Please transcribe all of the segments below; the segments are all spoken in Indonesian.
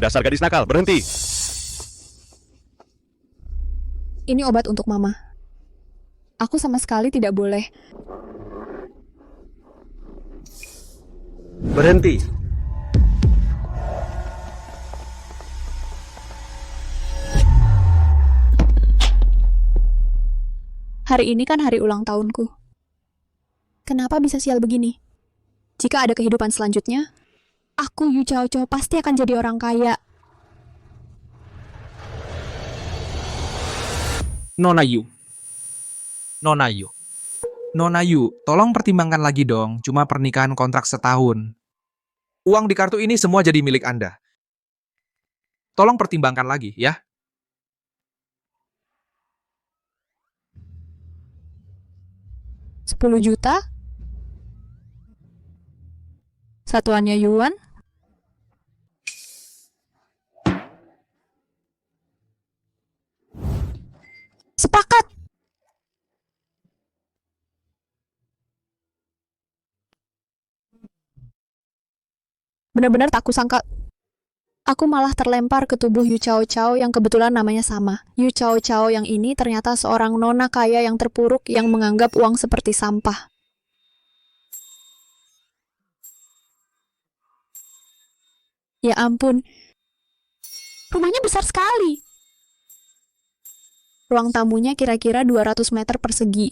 Dasar gadis nakal, berhenti. Ini obat untuk Mama. Aku sama sekali tidak boleh. Berhenti. Hari ini kan hari ulang tahunku. Kenapa bisa sial begini? Jika ada kehidupan selanjutnya, aku Yu Chao Chao pasti akan jadi orang kaya. Nona Yu. Nona Yu. Nona Yu, tolong pertimbangkan lagi dong, cuma pernikahan kontrak setahun. Uang di kartu ini semua jadi milik Anda. Tolong pertimbangkan lagi, ya. $10 juta? Satuannya yuan? Sepakat! Benar-benar tak kusangka. Aku malah terlempar ke tubuh Yu Chao Chao yang kebetulan namanya sama. Yu Chao Chao yang ini ternyata seorang nona kaya yang terpuruk yang menganggap uang seperti sampah. Ya ampun, rumahnya besar sekali. Ruang tamunya kira-kira 200 meter persegi.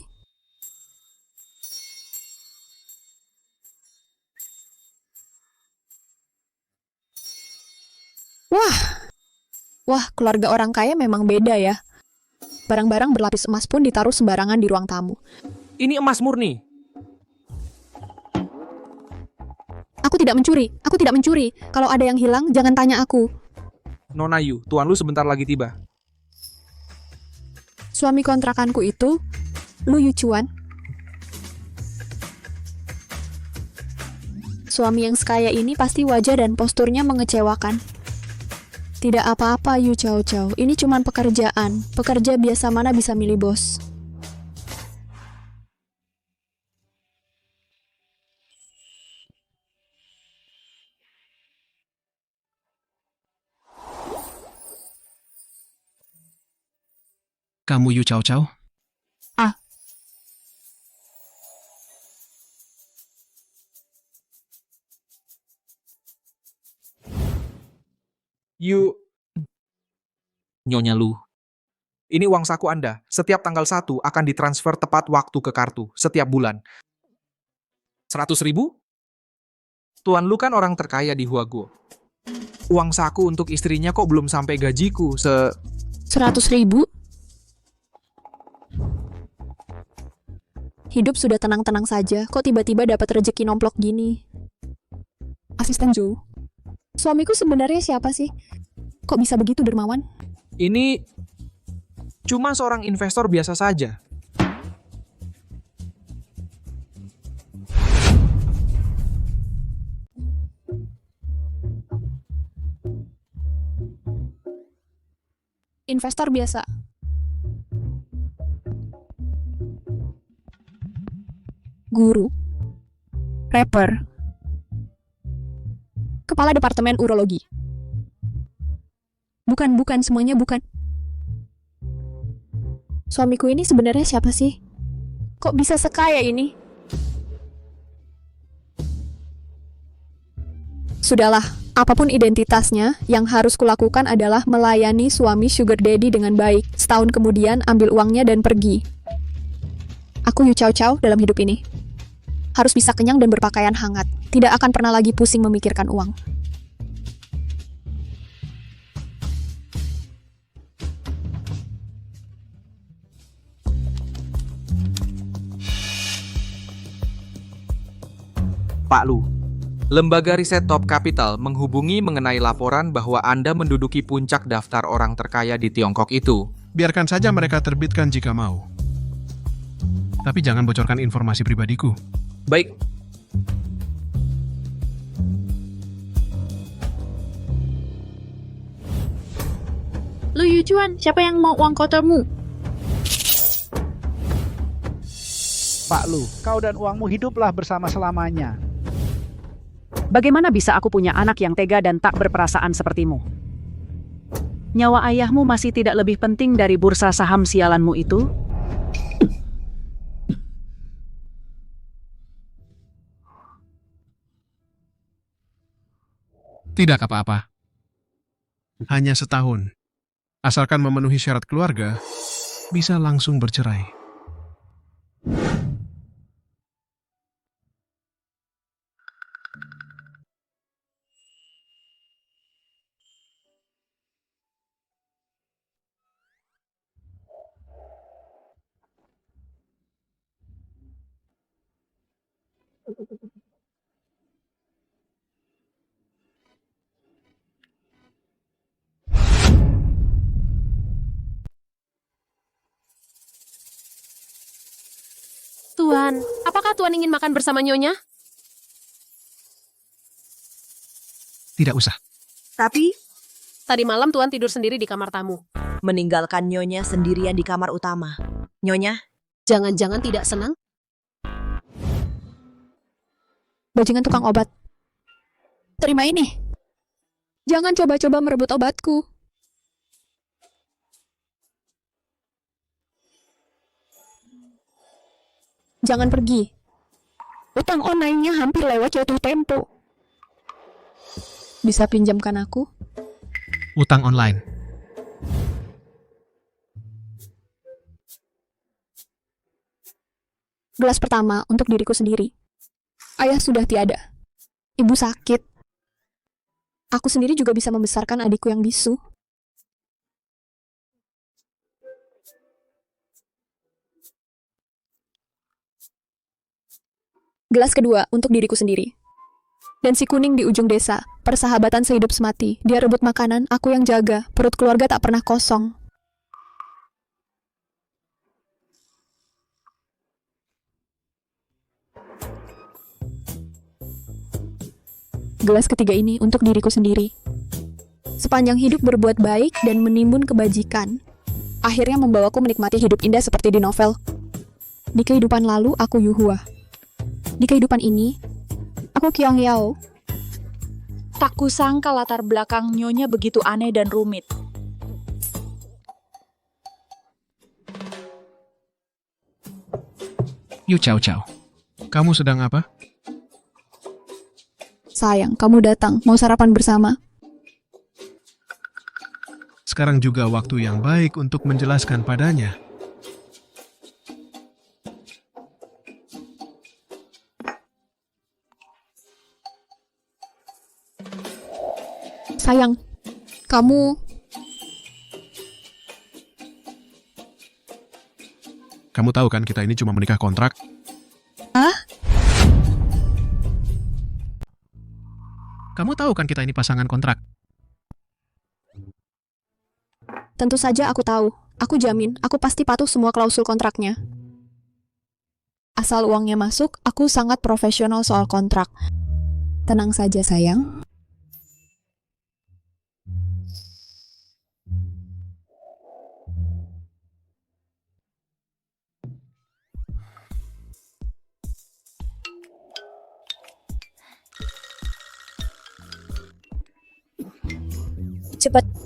Wah, keluarga orang kaya memang beda ya. Barang-barang berlapis emas pun ditaruh sembarangan di ruang tamu. Ini emas murni. Aku tidak mencuri. Kalau ada yang hilang, jangan tanya aku. Nona Yu, tuan lu sebentar lagi tiba. Suami kontrakanku itu, Lu Yuchuan. Suami yang sekaya ini pasti wajah dan posturnya mengecewakan. Tidak apa-apa Yu Chao Chao, ini cuma pekerjaan. Pekerja biasa mana bisa milih bos. Kamu Yu Chao Chao? Ah. Yu. Nyonya Lu. Ini uang saku Anda. Setiap tanggal 1 akan ditransfer tepat waktu ke kartu. Setiap bulan. 100.000? Tuan Lu kan orang terkaya di Huaguo. Uang saku untuk istrinya kok belum sampai gajiku. 100.000? Hidup sudah tenang-tenang saja, kok tiba-tiba dapat rezeki nomplok gini? Asisten Joe, suamiku sebenarnya siapa sih? Kok bisa begitu dermawan? Ini cuma seorang investor biasa saja. Investor biasa. Guru. Rapper. Kepala Departemen Urologi. Bukan, semuanya bukan. Suamiku ini sebenarnya siapa sih? Kok bisa sekaya ini? Sudahlah, apapun identitasnya, yang harus kulakukan adalah melayani suami sugar daddy dengan baik. Setahun kemudian ambil uangnya dan pergi. Aku Yu Chao Chao dalam hidup ini. Harus bisa kenyang dan berpakaian hangat. Tidak akan pernah lagi pusing memikirkan uang. Pak Lu, lembaga riset Top Capital menghubungi mengenai laporan bahwa Anda menduduki puncak daftar orang terkaya di Tiongkok itu. Biarkan saja mereka terbitkan jika mau. Tapi jangan bocorkan informasi pribadiku. Baik. Lu Yuchuan, siapa yang mau uang kotormu? Pak Lu, kau dan uangmu hiduplah bersama selamanya. Bagaimana bisa aku punya anak yang tega dan tak berperasaan sepertimu? Nyawa ayahmu masih tidak lebih penting dari bursa saham sialanmu itu? Tidak apa-apa. Hanya setahun. Asalkan memenuhi syarat keluarga, bisa langsung bercerai. Tuan, apakah Tuan ingin makan bersama Nyonya? Tidak usah. Tapi Tadi malam Tuan tidur sendiri di kamar tamu. meninggalkan Nyonya sendirian di kamar utama. Nyonya, Jangan-jangan tidak senang? Bajingan tukang obat. Terima ini. Jangan coba-coba merebut obatku. Jangan pergi. Utang online-nya hampir lewat jatuh tempo. Bisa pinjamkan aku? Utang online. Gelas pertama untuk diriku sendiri. Ayah sudah tiada. Ibu sakit. Aku sendiri juga bisa membesarkan adikku yang bisu. Gelas kedua untuk diriku sendiri. Dan si kuning di ujung desa, persahabatan sehidup semati. Dia rebut makanan, aku yang jaga. Perut keluarga tak pernah kosong. Gelas ketiga ini untuk diriku sendiri. Sepanjang hidup berbuat baik dan menimbun kebajikan, akhirnya membawaku menikmati hidup indah seperti di novel. Di kehidupan lalu, aku Yuhua. Di kehidupan ini, aku Kyong Yao. Tak kusangka latar belakang Nyonya begitu aneh dan rumit. Yu Cao Cao. Kamu sedang apa? Sayang, kamu datang. Mau sarapan bersama? Sekarang juga waktu yang baik untuk menjelaskan padanya. Sayang, kamu... Kamu tahu kan kita ini cuma menikah kontrak? Hah? Kamu tahu kan kita ini pasangan kontrak? Tentu saja aku tahu. Aku jamin, aku pasti patuh semua klausul kontraknya. Asal uangnya masuk, aku sangat profesional soal kontrak. Tenang saja, sayang.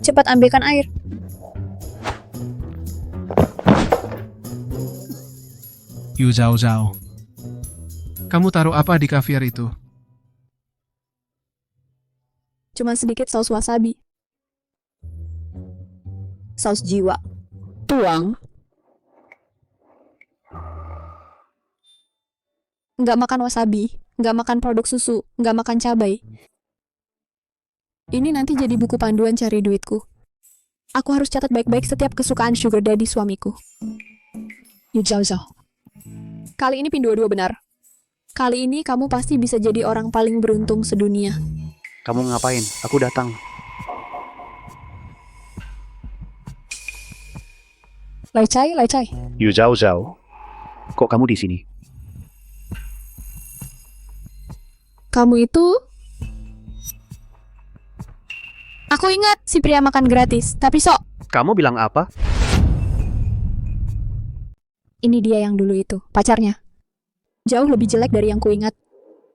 Cepat ambilkan air. Yu Zhao Zhao. Kamu taruh apa di kaviar itu? Cuma sedikit saus wasabi. saus jiwa. Tuang. Nggak makan wasabi, nggak makan produk susu, nggak makan cabai. Ini nanti jadi buku panduan cari duitku. Aku harus catat baik-baik setiap kesukaan sugar daddy suamiku. Yu Zhao Zhao. Kali ini pin 22 benar. Kali ini kamu pasti bisa jadi orang paling beruntung sedunia. Kamu ngapain? Aku datang. Lai Chai. Yu Zhao Zhao. Kok kamu di sini? Kamu itu... Aku ingat si pria makan gratis, tapi sok. Kamu bilang apa? Ini dia yang dulu itu, pacarnya. Jauh lebih jelek dari yang kuingat.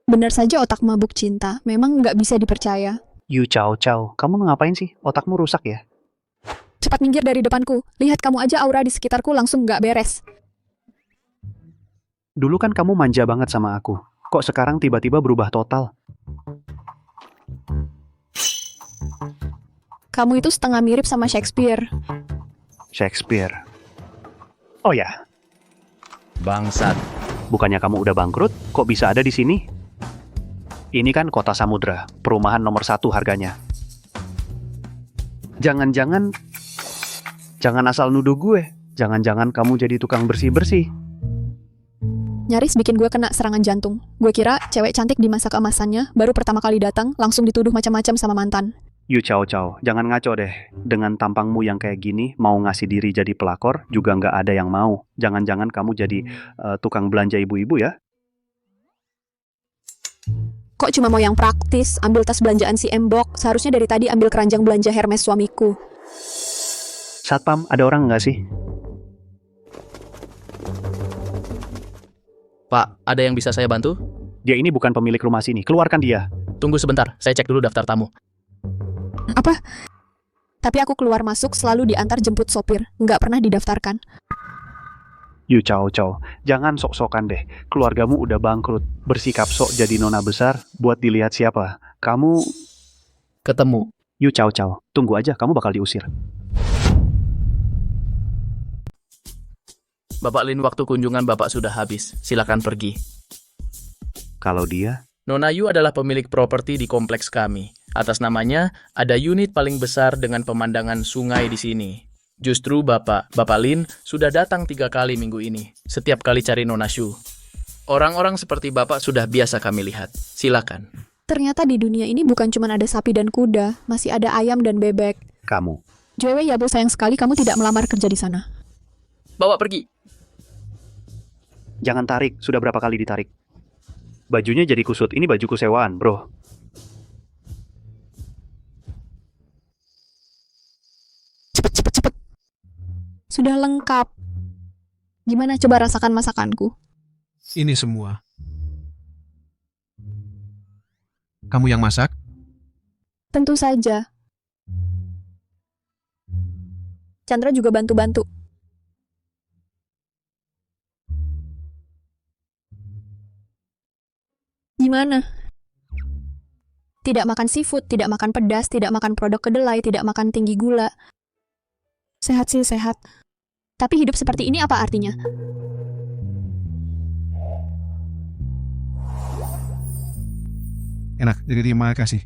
Benar saja otak mabuk cinta, memang nggak bisa dipercaya. Yu Chao Chao, kamu ngapain sih? Otakmu rusak ya? Cepat minggir dari depanku. Lihat kamu aja aura di sekitarku langsung nggak beres. Dulu kan kamu manja banget sama aku. Kok sekarang tiba-tiba berubah total? Kamu itu setengah mirip sama Shakespeare. Shakespeare. Oh ya, Bangsat. bukannya kamu udah bangkrut? Kok bisa ada di sini? Ini kan Kota Samudra, perumahan nomor 1 harganya. Jangan-jangan asal nuduh gue. Jangan-jangan kamu jadi tukang bersih-bersih. Nyaris bikin gue kena serangan jantung. Gue kira cewek cantik di masa keemasannya, baru pertama kali datang, langsung dituduh macam-macam sama mantan. Yu Chao Chao, jangan ngaco deh. Dengan tampangmu yang kayak gini, mau ngasih diri jadi pelakor, juga nggak ada yang mau. Jangan-jangan kamu jadi tukang belanja ibu-ibu ya? Kok cuma mau yang praktis, ambil tas belanjaan si Mbok, seharusnya dari tadi ambil keranjang belanja Hermes suamiku. Satpam, ada orang nggak sih? Pak, ada yang bisa saya bantu? Dia ini bukan pemilik rumah sini, keluarkan dia. Tunggu sebentar, saya cek dulu daftar tamu. Apa? Tapi aku keluar masuk selalu diantar jemput sopir, nggak pernah didaftarkan. Yu Chao Chao, jangan sok-sokan deh. Keluargamu udah bangkrut, bersikap sok jadi nona besar, buat dilihat siapa. Kamu... Ketemu. Yu Chao Chao, tunggu aja, kamu bakal diusir. Bapak Lin, waktu kunjungan Bapak sudah habis. Silakan pergi. Kalau dia... Nona Yu adalah pemilik properti di kompleks kami. Atas namanya, ada unit paling besar dengan pemandangan sungai di sini. Justru Bapak Lin sudah datang 3 kali minggu ini. Setiap kali cari Nona Shu. Orang-orang seperti Bapak sudah biasa kami lihat. Silakan. Ternyata di dunia ini bukan cuma ada sapi dan kuda, masih ada ayam dan bebek. Kamu. Jewe ya bos, sayang sekali kamu tidak melamar kerja di sana. Bawa pergi. Jangan tarik, sudah berapa kali ditarik. Bajunya jadi kusut, ini bajuku sewaan, bro. Cepet. Sudah lengkap. Gimana coba rasakan masakanku? Ini semua. Kamu yang masak? Tentu saja. Chandra juga bantu-bantu. Gimana? Tidak makan seafood, tidak makan pedas, tidak makan produk kedelai, tidak makan tinggi gula. Sehat sih, sehat. Tapi hidup seperti ini apa artinya? Enak, jadi terima kasih.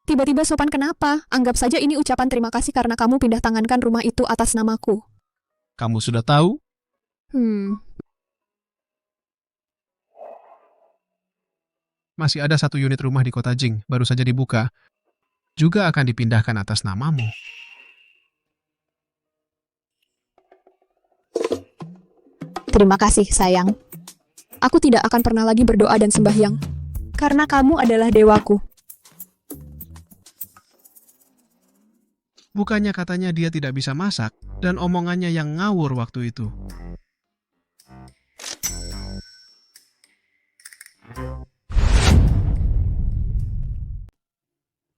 Tiba-tiba sopan kenapa? Anggap saja ini ucapan terima kasih karena kamu pindah tangankan rumah itu atas namaku. Kamu sudah tahu? Masih ada 1 unit rumah di kota Jing, baru saja dibuka. Juga akan dipindahkan atas namamu. Terima kasih, sayang. Aku tidak akan pernah lagi berdoa dan sembahyang. Karena kamu adalah dewaku. Bukannya katanya dia tidak bisa masak, dan omongannya yang ngawur waktu itu.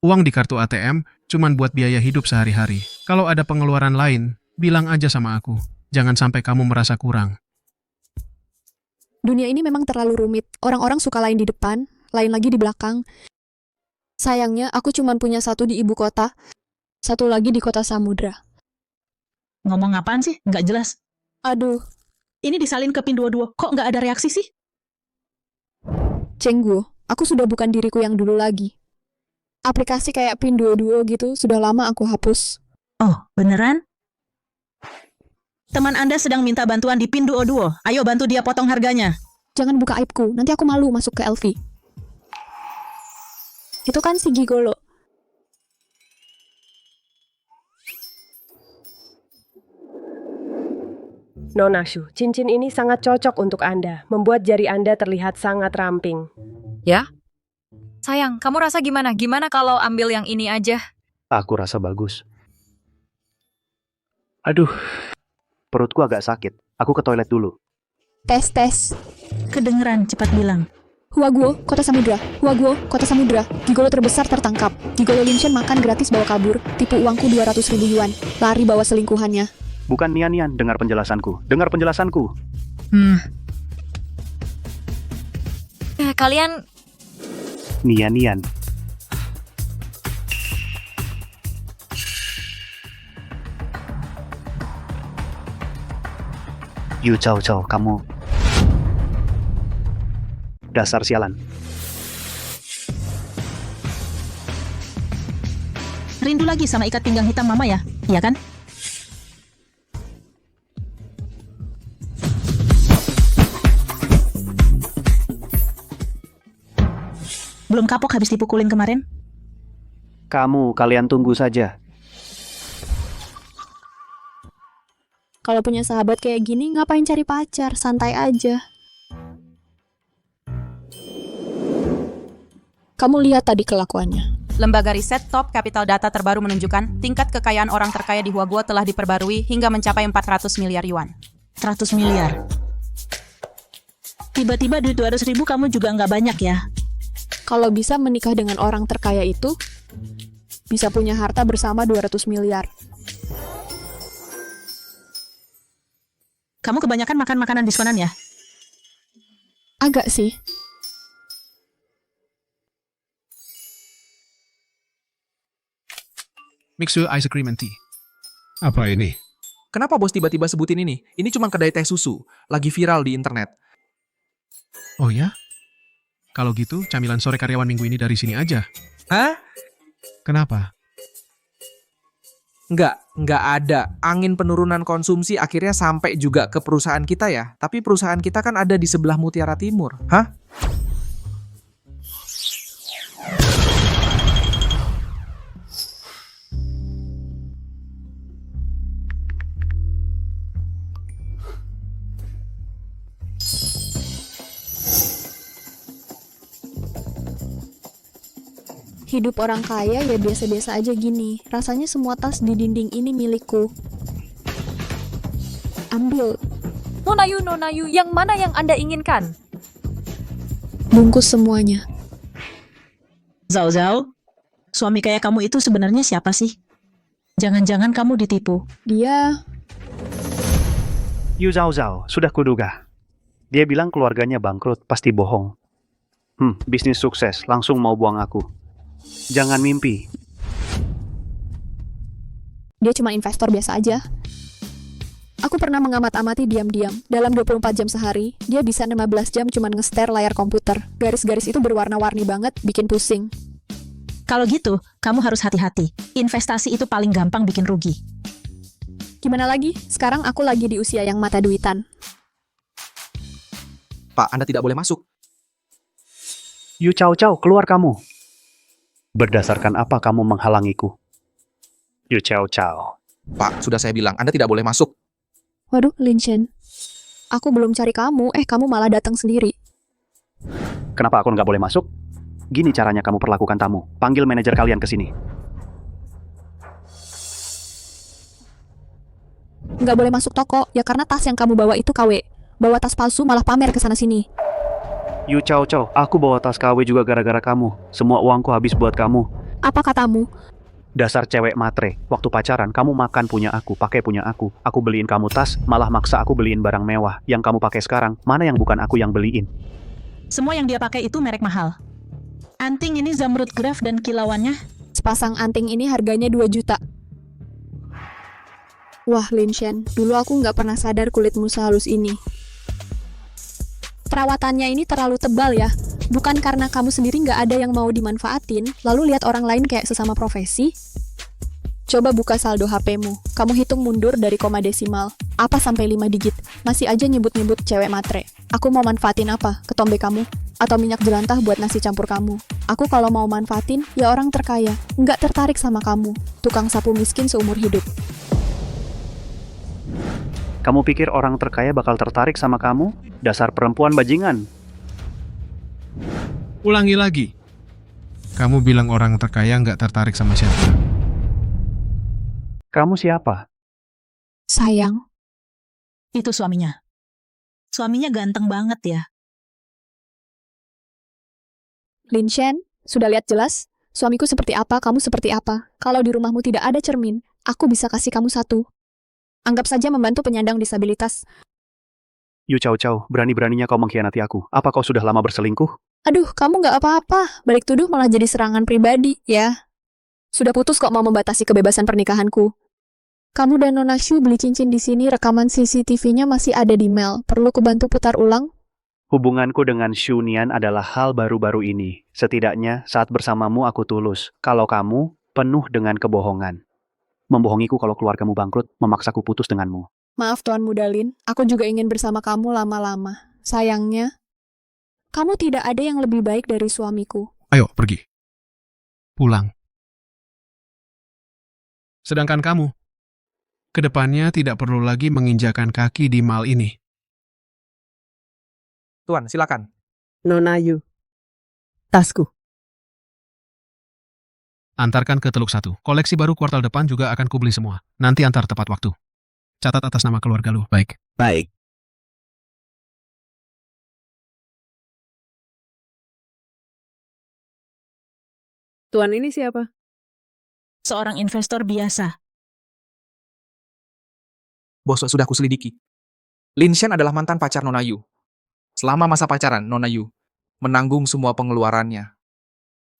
Uang di kartu ATM cuman buat biaya hidup sehari-hari. Kalau ada pengeluaran lain, bilang aja sama aku. Jangan sampai kamu merasa kurang. Dunia ini memang terlalu rumit. Orang-orang suka lain di depan, lain lagi di belakang. Sayangnya, aku cuma punya 1 di ibu kota, 1 lagi di kota Samudra. Ngomong apaan sih? Nggak jelas. Aduh, Ini disalin ke PIN 22. Kok nggak ada reaksi sih? Cenggu, aku sudah bukan diriku yang dulu lagi. Aplikasi kayak PIN 22 gitu sudah lama aku hapus. Oh, beneran? Teman Anda sedang minta bantuan di PIN 22. Ayo bantu dia potong harganya. Jangan buka aibku, nanti aku malu masuk ke LV. Itu kan si Gigolo. Nona Shu, cincin ini sangat cocok untuk Anda, membuat jari Anda terlihat sangat ramping. Ya? Sayang, kamu rasa gimana? Gimana kalau ambil yang ini aja? Aku rasa bagus. Aduh, perutku agak sakit. Aku ke toilet dulu. Tes. Kedengeran, cepat bilang. Huaguo, Kota Samudra. Huaguo, Kota Samudra. Gigolo terbesar tertangkap. Gigolo Linshen makan gratis bawa kabur. Tipu uangku 200.000 yuan. Lari bawa selingkuhannya. Bukan Nian, dengar penjelasanku. Kalian Nian. Yu Cao, kamu dasar sialan. Rindu lagi sama ikat pinggang hitam mama ya? Iya kan? Belum kapok habis dipukulin kemarin? Kalian tunggu saja. Kalau punya sahabat kayak gini, ngapain cari pacar? Santai aja. Kamu lihat tadi kelakuannya. Lembaga riset Top Capital Data terbaru menunjukkan tingkat kekayaan orang terkaya di Huaguo telah diperbarui hingga mencapai 400 miliar yuan. 100 miliar. Tiba-tiba duit 200.000 kamu juga nggak banyak ya? Kalau bisa menikah dengan orang terkaya itu, bisa punya harta bersama 200 miliar. Kamu kebanyakan makan makanan diskonan ya? Agak sih. Mixu ice cream and tea. Apa ini? Kenapa bos tiba-tiba sebutin ini? Ini cuma kedai teh susu. Lagi viral di internet. Oh ya? Kalau gitu, camilan sore karyawan minggu ini dari sini aja. Hah? Kenapa? Nggak ada. Angin penurunan konsumsi akhirnya sampai juga ke perusahaan kita ya. Tapi perusahaan kita kan ada di sebelah Mutiara Timur. Hah? Hidup orang kaya ya biasa-biasa aja gini. Rasanya semua tas di dinding ini milikku. Ambil. Nonayu, yang mana yang Anda inginkan? Bungkus semuanya. Zhao, suami kaya kamu itu sebenarnya siapa sih? Jangan-jangan kamu ditipu. Dia... Yu Zhao, sudah kuduga. Dia bilang keluarganya bangkrut, pasti bohong. Bisnis sukses, langsung mau buang aku. Jangan mimpi. Dia cuma investor biasa aja. Aku pernah mengamat-amati diam-diam. Dalam 24 jam sehari, dia bisa 15 jam cuma nge-stare layar komputer. Garis-garis itu berwarna-warni banget, bikin pusing. Kalau gitu, kamu harus hati-hati. Investasi itu paling gampang bikin rugi. Gimana lagi? Sekarang aku lagi di usia yang mata duitan. Pak, Anda tidak boleh masuk. Yu Cao, keluar kamu. Berdasarkan apa kamu menghalangiku? Yu Cao. Pak, sudah saya bilang, Anda tidak boleh masuk. Waduh, Linshen. Aku belum cari kamu, kamu malah datang sendiri. Kenapa aku nggak boleh masuk? Gini caranya kamu perlakukan tamu. Panggil manajer kalian ke sini. Nggak boleh masuk toko, ya karena tas yang kamu bawa itu KW. Bawa tas palsu malah pamer ke sana-sini. Yu Cao, aku bawa tas KW juga gara-gara kamu. Semua uangku habis buat kamu. Apa katamu? Dasar cewek matre. Waktu pacaran, kamu makan punya aku, pakai punya aku. Aku beliin kamu tas, malah maksa aku beliin barang mewah. Yang kamu pakai sekarang, mana yang bukan aku yang beliin? Semua yang dia pakai itu merek mahal. Anting ini zamrud graf dan kilauannya. Sepasang anting ini harganya 2 juta. Wah, Linshen, dulu aku nggak pernah sadar kulitmu sehalus ini. Perawatannya ini terlalu tebal ya. Bukan karena kamu sendiri nggak ada yang mau dimanfaatin, lalu lihat orang lain kayak sesama profesi. Coba buka saldo HP-mu. Kamu hitung mundur dari koma desimal. Apa sampai 5 digit? Masih aja nyebut-nyebut cewek matre. Aku mau manfaatin apa? Ketombe kamu? Atau minyak jelantah buat nasi campur kamu? Aku kalau mau manfaatin, ya orang terkaya. Nggak tertarik sama kamu. Tukang sapu miskin seumur hidup. Kamu pikir orang terkaya bakal tertarik sama kamu? Dasar perempuan bajingan. Ulangi lagi. Kamu bilang orang terkaya nggak tertarik sama siapa? Kamu siapa? Sayang. Itu suaminya. Suaminya ganteng banget ya. Lin Shen, sudah lihat jelas? Suamiku seperti apa, kamu seperti apa. Kalau di rumahmu tidak ada cermin, aku bisa kasih kamu satu. Anggap saja membantu penyandang disabilitas. Yu Chow Chow, berani-beraninya kau mengkhianati aku. Apa kau sudah lama berselingkuh? Aduh, kamu nggak apa-apa. Balik tuduh malah jadi serangan pribadi, ya. Sudah putus kok mau membatasi kebebasan pernikahanku. Kamu dan Nona Shu beli cincin di sini, rekaman CCTV-nya masih ada di Mel. Perlu kubantu putar ulang? Hubunganku dengan Shu Nian adalah hal baru-baru ini. Setidaknya saat bersamamu aku tulus. Kalau kamu penuh dengan kebohongan. Membohongiku kalau keluargamu bangkrut, memaksaku putus denganmu. Maaf Tuan Muda Lin, aku juga ingin bersama kamu lama-lama. Sayangnya, kamu tidak ada yang lebih baik dari suamiku. Ayo, pergi. Pulang. Sedangkan kamu, kedepannya tidak perlu lagi menginjakan kaki di mal ini. Tuan, silakan. Nona Yu, tasku. Antarkan ke Teluk 1. Koleksi baru kuartal depan juga akan kubeli semua. Nanti antar tepat waktu. Catat atas nama keluarga lu, baik? Baik. Tuan ini siapa? Seorang investor biasa. Bos, sudah kuselidiki. Lin Shen adalah mantan pacar Nona Yu. Selama masa pacaran, Nona Yu menanggung semua pengeluarannya.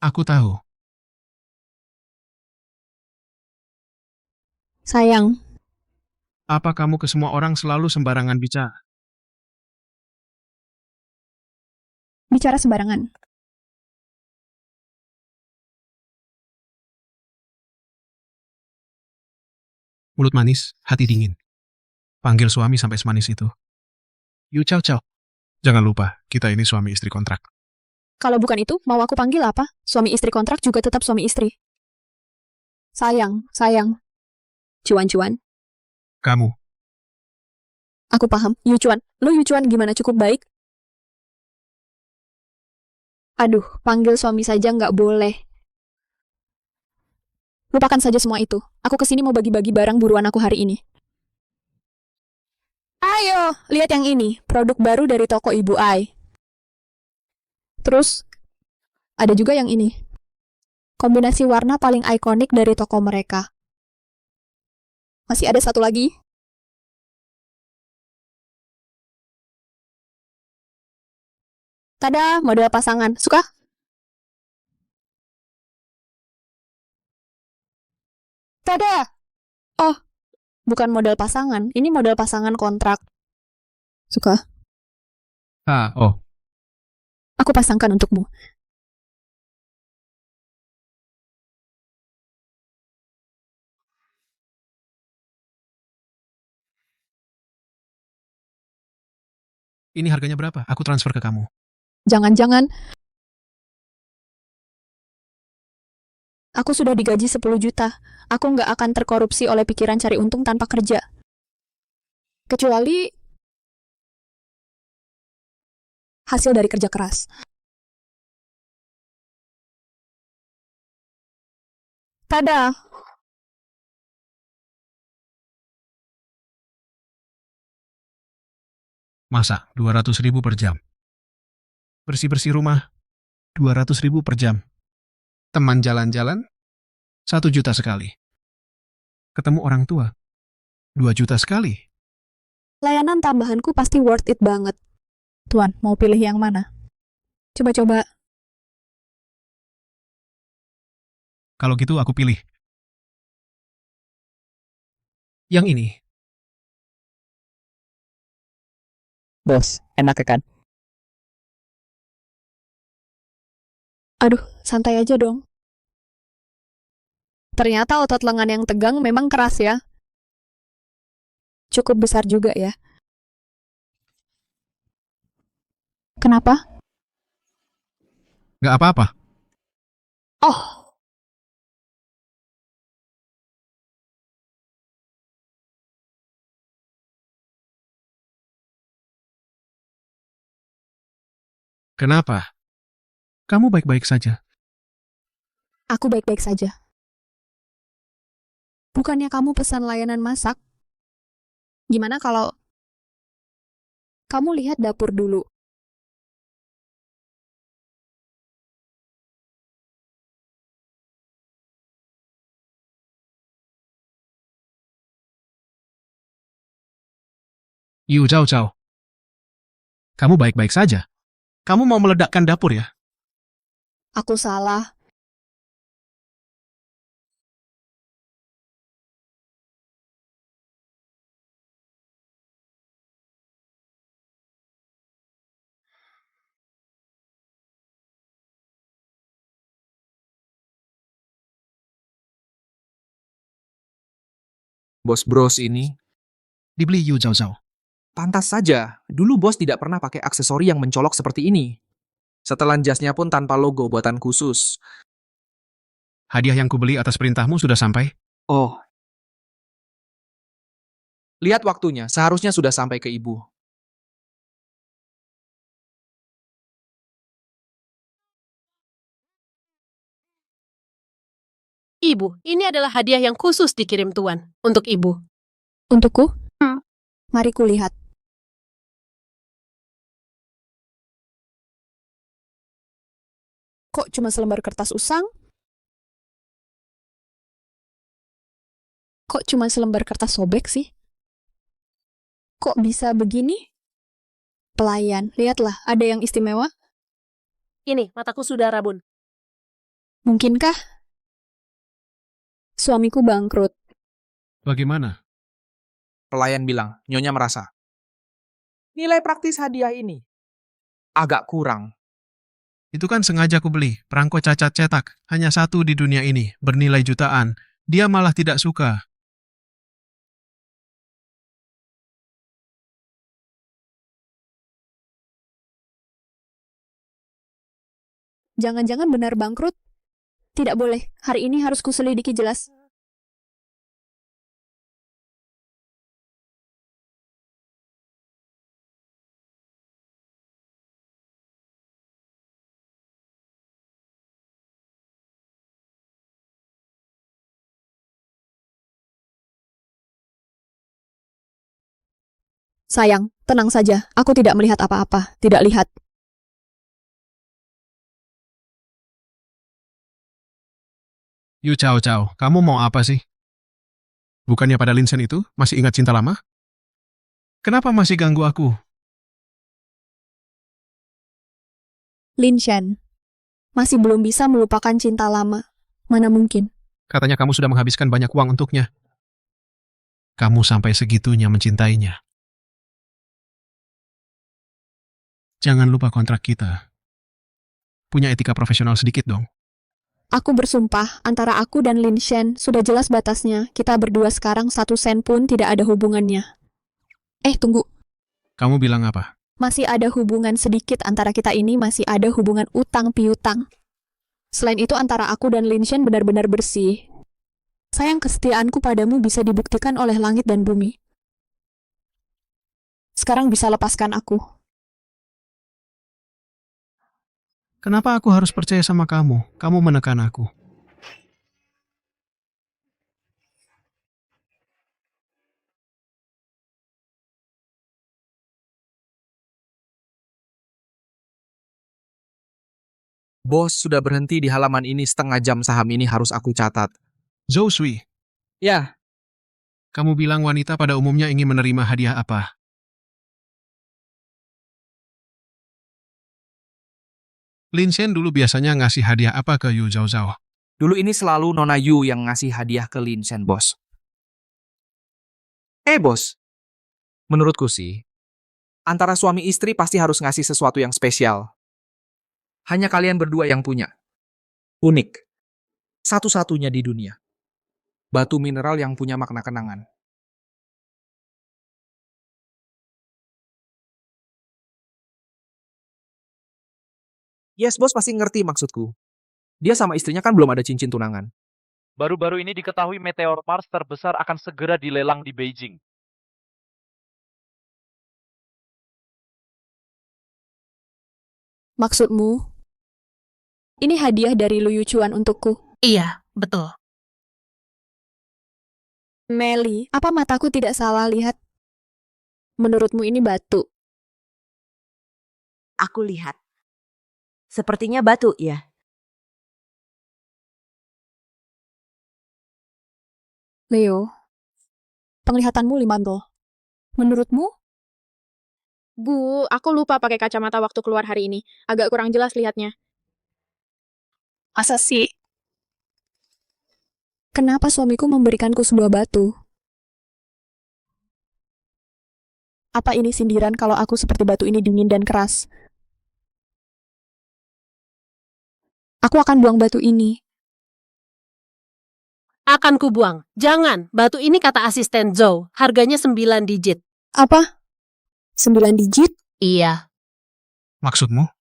Aku tahu. Sayang, Apa kamu ke semua orang selalu sembarangan bicara? bicara sembarangan. Mulut manis, hati dingin. Panggil suami sampai semanis itu. Yu Chow Chow. Jangan lupa, kita ini suami istri kontrak. Kalau bukan itu, mau aku panggil apa? Suami istri kontrak juga tetap suami istri. Sayang, sayang. Cuan-cuan. Kamu, Aku paham. Yucuan. Lo Yucuan gimana, cukup baik? Aduh, panggil suami saja nggak boleh. Lupakan saja semua itu. Aku kesini mau bagi-bagi barang buruan aku hari ini. Ayo, lihat yang ini. Produk baru dari toko Ibu Ai. Terus, ada juga yang ini. Kombinasi warna paling ikonik dari toko mereka. Masih ada satu lagi. Tada, model pasangan. Suka? Tada! Oh, bukan model pasangan. Ini model pasangan kontrak. Suka? oh, Aku pasangkan untukmu. ini harganya berapa? Aku transfer ke kamu. Jangan-jangan aku sudah digaji 10 juta. Aku nggak akan terkorupsi oleh pikiran cari untung tanpa kerja. Kecuali hasil dari kerja keras. Tada! Masa, 200.000 per jam. Bersih-bersih rumah, 200.000 per jam. Teman jalan-jalan, 1 juta sekali. Ketemu orang tua, 2 juta sekali. Layanan tambahanku pasti worth it banget. Tuan, mau pilih yang mana? Coba-coba. Kalau gitu aku pilih. Yang ini. Bos, enak kan? Aduh, santai aja dong. Ternyata otot lengan yang tegang memang keras ya. Cukup besar juga ya. Kenapa? Nggak apa-apa. Oh, Kenapa? Kamu baik-baik saja. aku baik-baik saja. Bukannya kamu pesan layanan masak? Gimana kalau Kamu lihat dapur dulu. Yu Zhao Zhao. Kamu baik-baik saja. Kamu mau meledakkan dapur ya? Aku salah. Bos Bros ini, Dibeli Yu Zhao Zhao. pantas saja. Dulu bos tidak pernah pakai aksesori yang mencolok seperti ini. Setelan jasnya pun tanpa logo buatan khusus. Hadiah yang kubeli atas perintahmu sudah sampai? Oh. Lihat waktunya, seharusnya sudah sampai ke ibu. Ibu, ini adalah hadiah yang khusus dikirim Tuan. Untuk Ibu. Untukku? Mari kulihat. Kok cuma selembar kertas usang? Kok cuma selembar kertas sobek sih? Kok bisa begini? Pelayan, lihatlah, ada yang istimewa? Ini, mataku sudah rabun. Mungkinkah? Suamiku bangkrut. Bagaimana? Pelayan bilang, Nyonya merasa. Nilai praktis hadiah ini agak kurang. Itu kan sengaja kubeli. Perangko cacat cetak. Hanya satu di dunia ini. Bernilai jutaan. Dia malah tidak suka. Jangan-jangan benar bangkrut? Tidak boleh, hari ini harus kuselidiki jelas. Sayang, tenang saja, aku tidak melihat apa-apa, tidak lihat. Yu Chao Chao, kamu mau apa sih? Bukannya pada Lin Shen itu masih ingat cinta lama? Kenapa masih ganggu aku? Lin Shen, masih belum bisa melupakan cinta lama. Mana mungkin? Katanya kamu sudah menghabiskan banyak uang untuknya. Kamu sampai segitunya mencintainya. Jangan lupa kontrak kita. Punya etika profesional sedikit dong. Aku bersumpah, antara aku dan Lin Shen sudah jelas batasnya. Kita berdua sekarang 1 sen pun tidak ada hubungannya. Tunggu. Kamu bilang apa? Masih ada hubungan sedikit antara kita ini, masih ada hubungan utang piutang. Selain itu antara aku dan Lin Shen benar-benar bersih. Sayang, kesetiaanku padamu bisa dibuktikan oleh langit dan bumi. Sekarang bisa lepaskan aku. Kenapa aku harus percaya sama kamu? Kamu menekan aku. Bos sudah berhenti di halaman ini, setengah jam saham ini harus aku catat. Zhou Sui, Ya, kamu bilang wanita pada umumnya ingin menerima hadiah apa? Lin Shen dulu biasanya ngasih hadiah apa ke Yu Zhao Zhao? dulu ini selalu Nona Yu yang ngasih hadiah ke Lin Shen, bos. Bos. Menurutku sih, antara suami istri pasti harus ngasih sesuatu yang spesial. Hanya kalian berdua yang punya. Unik. Satu-satunya di dunia. Batu mineral yang punya makna kenangan. Yes, bos pasti ngerti maksudku. Dia sama istrinya kan belum ada cincin tunangan. Baru-baru ini diketahui meteor Mars terbesar akan segera dilelang di Beijing. Maksudmu? Ini hadiah dari Lu Yuchuan untukku. Iya, betul. Meli, apa mataku tidak salah lihat? Menurutmu ini batu? aku lihat. Sepertinya batu ya. Leo, penglihatanmu limantul. Menurutmu? Bu, aku lupa pakai kacamata waktu keluar hari ini. Agak kurang jelas lihatnya. Masa sih? Kenapa suamiku memberikanku sebuah batu? Apa ini sindiran kalau aku seperti batu ini dingin dan keras? Aku akan buang batu ini. Akan kubuang. Jangan, batu ini kata asisten Zhou. Harganya 9 digit. Apa? 9 digit? Iya. Maksudmu?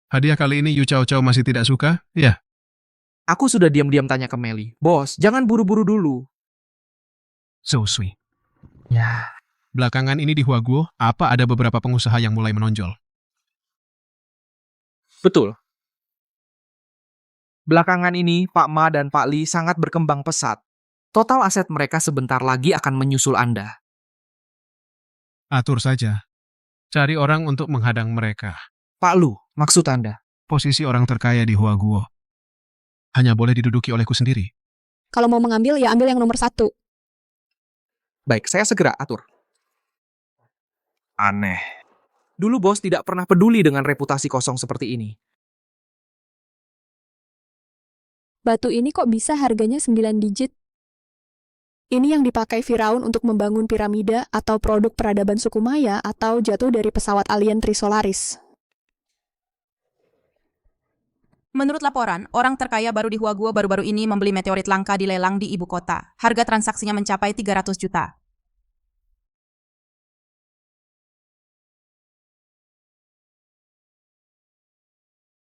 Hadiah kali ini Yu Chao Chao masih tidak suka? Ya. Aku sudah diam-diam tanya ke Meli. Bos, jangan buru-buru dulu. Zhou Sui. Ya. Belakangan ini di Huaguo, apa ada beberapa pengusaha yang mulai menonjol? Betul. Belakangan ini, Pak Ma dan Pak Li sangat berkembang pesat. Total aset mereka sebentar lagi akan menyusul Anda. Atur saja. Cari orang untuk menghadang mereka. Pak Lu, maksud Anda? Posisi orang terkaya di Huaguo hanya boleh diduduki olehku sendiri. Kalau mau mengambil, ya ambil yang nomor 1. Baik, saya segera atur. Aneh. Dulu bos tidak pernah peduli dengan reputasi kosong seperti ini. Batu ini kok bisa harganya 9 digit? Ini yang dipakai Firaun untuk membangun piramida atau produk peradaban suku Maya atau jatuh dari pesawat alien Trisolaris. Menurut laporan, orang terkaya baru di Huaguo baru-baru ini membeli meteorit langka di lelang di ibu kota. Harga transaksinya mencapai 300 juta.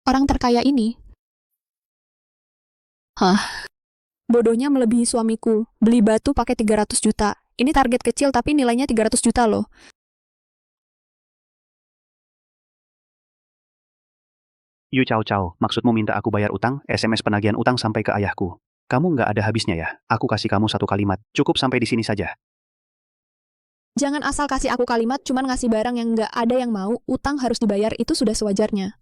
Orang terkaya ini? Hah? Bodohnya melebihi suamiku. Beli batu pakai 300 juta. Ini target kecil tapi nilainya 300 juta loh. Yu Chao Chao, maksudmu minta aku bayar utang, SMS penagihan utang sampai ke ayahku. Kamu nggak ada habisnya ya? Aku kasih kamu 1 kalimat. Cukup sampai di sini saja. Jangan asal kasih aku kalimat cuman ngasih barang yang nggak ada yang mau, utang harus dibayar, itu sudah sewajarnya.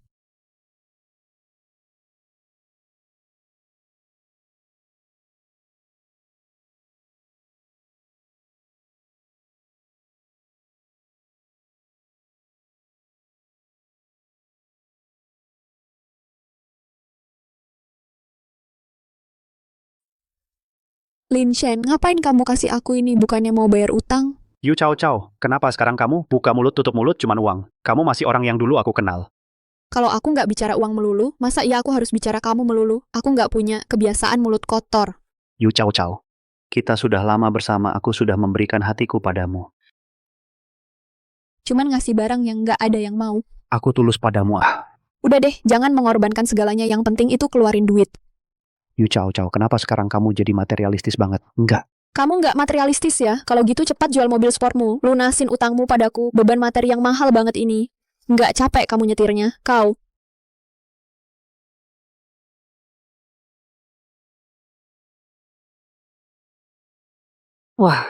Lin Shen, ngapain kamu kasih aku ini? Bukannya mau bayar utang? Yu Chao Chao, kenapa sekarang kamu buka mulut tutup mulut cuman uang? Kamu masih orang yang dulu aku kenal. Kalau aku nggak bicara uang melulu, masa iya aku harus bicara kamu melulu? Aku nggak punya kebiasaan mulut kotor. Yu Chao Chao, kita sudah lama bersama, aku sudah memberikan hatiku padamu. Cuman ngasih barang yang nggak ada yang mau. Aku tulus padamu Udah deh, jangan mengorbankan segalanya, yang penting itu keluarin duit. Yu Chao Chao, kenapa sekarang kamu jadi materialistis banget? Enggak. Kamu nggak materialistis ya? Kalau gitu cepat jual mobil sportmu, lunasin utangmu padaku, beban materi yang mahal banget ini. Nggak capek kamu nyetirnya, kau. Wah,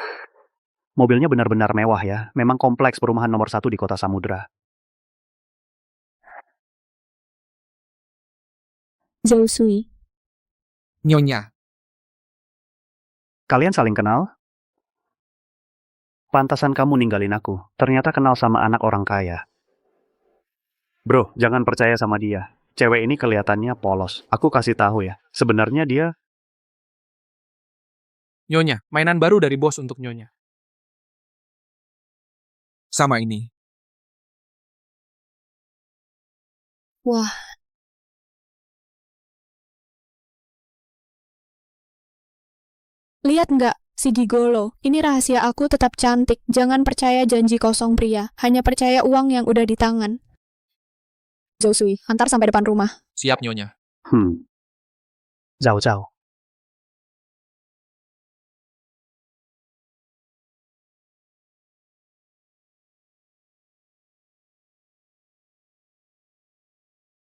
mobilnya benar-benar mewah ya. Memang kompleks perumahan nomor 1 di kota Samudra. Zhou Sui. Nyonya. Kalian saling kenal? Pantasan kamu ninggalin aku. Ternyata kenal sama anak orang kaya. Bro, jangan percaya sama dia. Cewek ini kelihatannya polos. Aku kasih tahu ya. Sebenarnya dia... Nyonya, mainan baru dari bos untuk Nyonya. Sama ini. Wah. Lihat nggak, si gigolo. Ini rahasia aku tetap cantik. Jangan percaya janji kosong pria. Hanya percaya uang yang udah di tangan. Zhou Sui, antar sampai depan rumah. Siap, Nyonya. Zhao Zhao.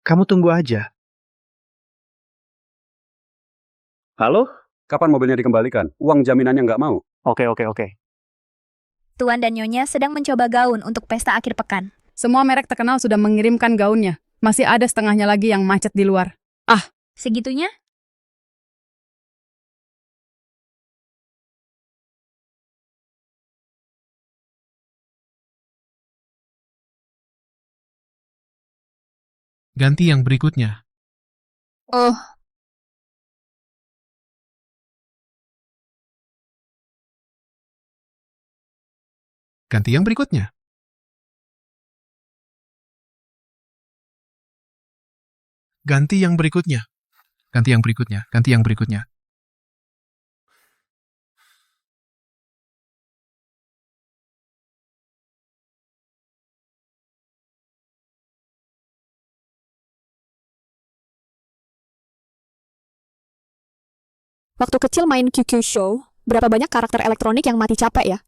Kamu tunggu aja. Halo? Kapan mobilnya dikembalikan? Uang jaminannya nggak mau. Oke. Tuan dan Nyonya sedang mencoba gaun untuk pesta akhir pekan. Semua merek terkenal sudah mengirimkan gaunnya. Masih ada setengahnya lagi yang macet di luar. Segitunya? Ganti yang berikutnya. Oh, Ganti yang berikutnya. Ganti yang berikutnya. Ganti yang berikutnya. Ganti yang berikutnya. waktu kecil main QQ Show, berapa banyak karakter elektronik yang mati capek ya?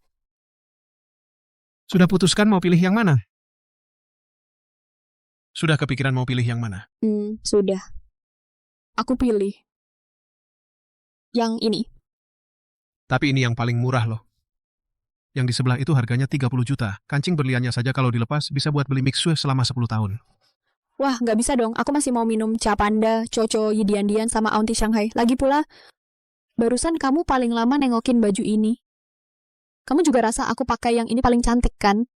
Sudah putuskan mau pilih yang mana? Sudah kepikiran mau pilih yang mana? Sudah. Aku pilih yang ini. Tapi ini yang paling murah loh. Yang di sebelah itu harganya 30 juta. Kancing berliannya saja kalau dilepas bisa buat beli mixue selama 10 tahun. Wah, nggak bisa dong. Aku masih mau minum Ca Panda, Coco, Yidian sama Aunty Shanghai. Lagi pula, barusan kamu paling lama nengokin baju ini. Kamu juga rasa aku pakai yang ini paling cantik, kan?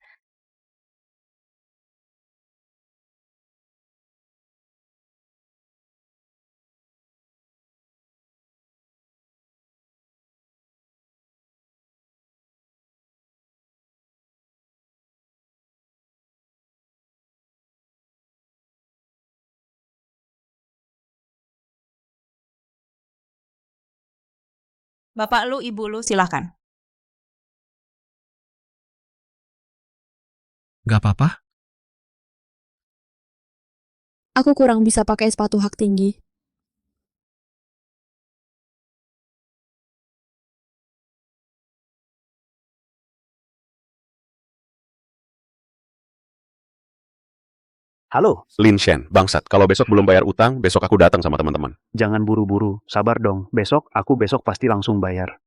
Bapak lu, ibu lu, silahkan. Gak apa-apa? Aku kurang bisa pakai sepatu hak tinggi. Halo, Lin Shen, bangsat. Kalau besok belum bayar utang, besok aku datang sama teman-teman. jangan buru-buru. Sabar dong. Aku besok pasti langsung bayar.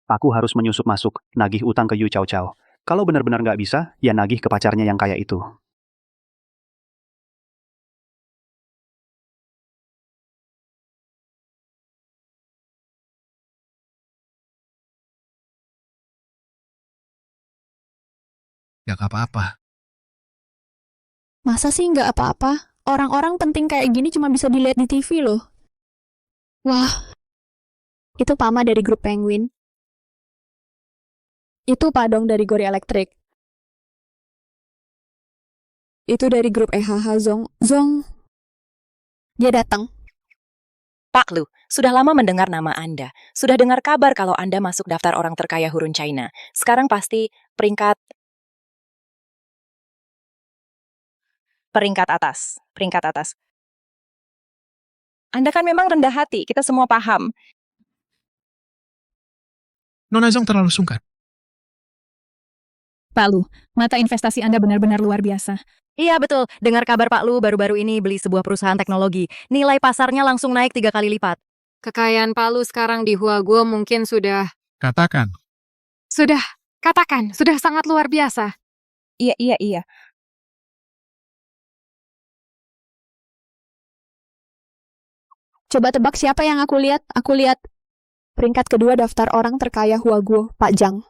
Aku harus menyusup masuk, nagih utang ke Yu Chao Chao. Kalau benar-benar nggak bisa, ya nagih ke pacarnya yang kaya itu. Gak apa-apa. Masa sih nggak apa-apa? Orang-orang penting kayak gini cuma bisa dilihat di TV loh. Wah, itu Pama dari grup Penguin. Itu Padong dari Gori Electric. Itu dari grup EHH Zong. Dia datang. Pak Lu, sudah lama mendengar nama Anda. Sudah dengar kabar kalau Anda masuk daftar orang terkaya Hurun China. Sekarang pasti peringkat atas. Anda kan memang rendah hati, kita semua paham. Nona Zong terlalu sungkan. Pak Lu, mata investasi Anda benar-benar luar biasa. Iya betul, dengar kabar Pak Lu baru-baru ini beli sebuah perusahaan teknologi. Nilai pasarnya langsung naik 3 kali lipat. Kekayaan Pak Lu sekarang di Huaguo mungkin sudah... Katakan. Katakan, sudah sangat luar biasa. Iya. Coba tebak siapa yang aku lihat? Aku lihat peringkat kedua daftar orang terkaya Huaguo, Pak Zhang.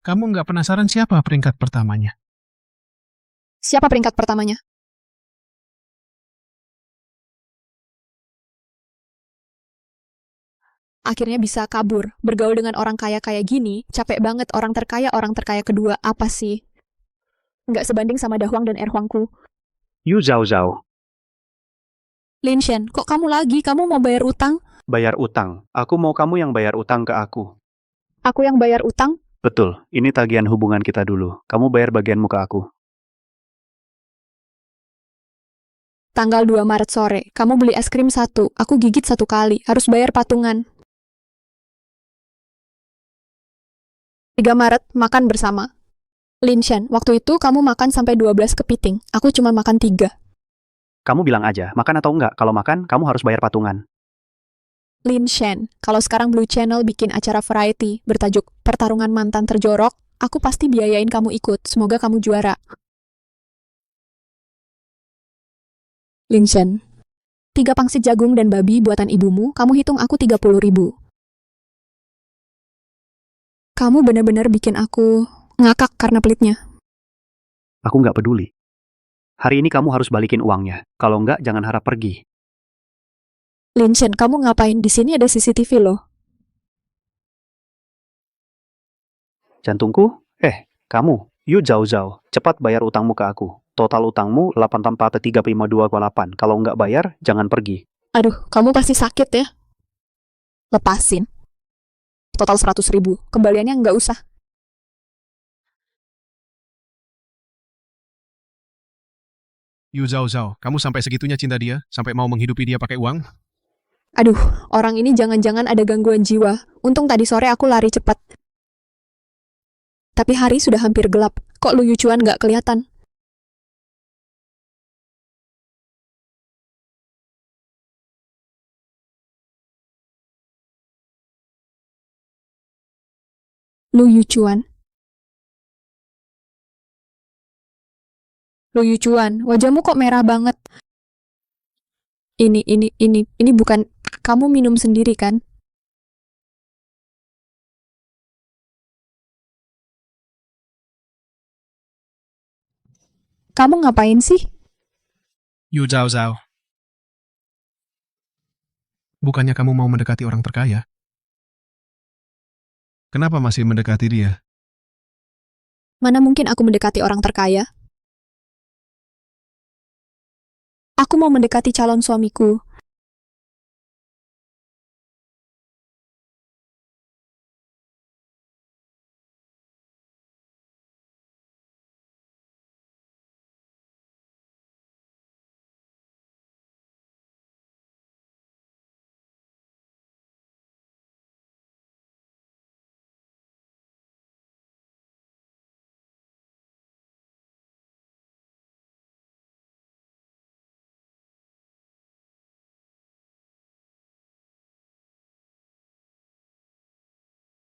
Kamu nggak penasaran siapa peringkat pertamanya? Siapa peringkat pertamanya? Akhirnya bisa kabur. Bergaul dengan orang kaya kayak gini, capek banget. Orang terkaya kedua. Apa sih? Nggak sebanding sama Dahuang dan Erhuangku. Yu Zhao Zhao, Lin Shen, kok kamu lagi? Kamu mau bayar utang? bayar utang. Aku mau kamu yang bayar utang ke aku. Aku yang bayar utang? Betul, ini tagihan hubungan kita dulu. Kamu bayar bagianmu ke aku. Tanggal 2 Maret sore, kamu beli es krim 1, aku gigit 1 kali, harus bayar patungan. 3 Maret, makan bersama. Lin Shen, waktu itu kamu makan sampai 12 kepiting, aku cuma makan 3. Kamu bilang aja, makan atau enggak. Kalau makan, kamu harus bayar patungan. Lin Shen, kalau sekarang Blue Channel bikin acara variety bertajuk Pertarungan Mantan Terjorok, Aku pasti biayain kamu ikut. Semoga kamu juara. Linshen, 3 pangsit jagung dan babi buatan ibumu, kamu hitung aku 30.000. Kamu benar-benar bikin aku ngakak karena pelitnya. Aku nggak peduli. Hari ini kamu harus balikin uangnya. Kalau nggak, jangan harap pergi. Linshen, kamu ngapain? Di sini ada CCTV loh. Jantungku? Kamu. Yu Zhao Zhao, cepat bayar utangmu ke aku. Total utangmu 84352,8. Kalau nggak bayar, jangan pergi. Aduh, kamu pasti sakit ya. Lepasin. Total 100.000. Kembaliannya nggak usah. Yu Zhao Zhao, kamu sampai segitunya cinta dia? Sampai mau menghidupi dia pakai uang? Aduh, orang ini jangan-jangan ada gangguan jiwa. Untung tadi sore aku lari cepat. Tapi hari sudah hampir gelap. Kok Lu Yuchuan nggak kelihatan? Lu Yuchuan. Lu Yuchuan, wajahmu kok merah banget? Ini bukan kamu minum sendiri kan? Kamu ngapain sih? Yu Zhao Zhao. Bukannya kamu mau mendekati orang terkaya? Kenapa masih mendekati dia? Mana mungkin aku mendekati orang terkaya? Aku mau mendekati calon suamiku.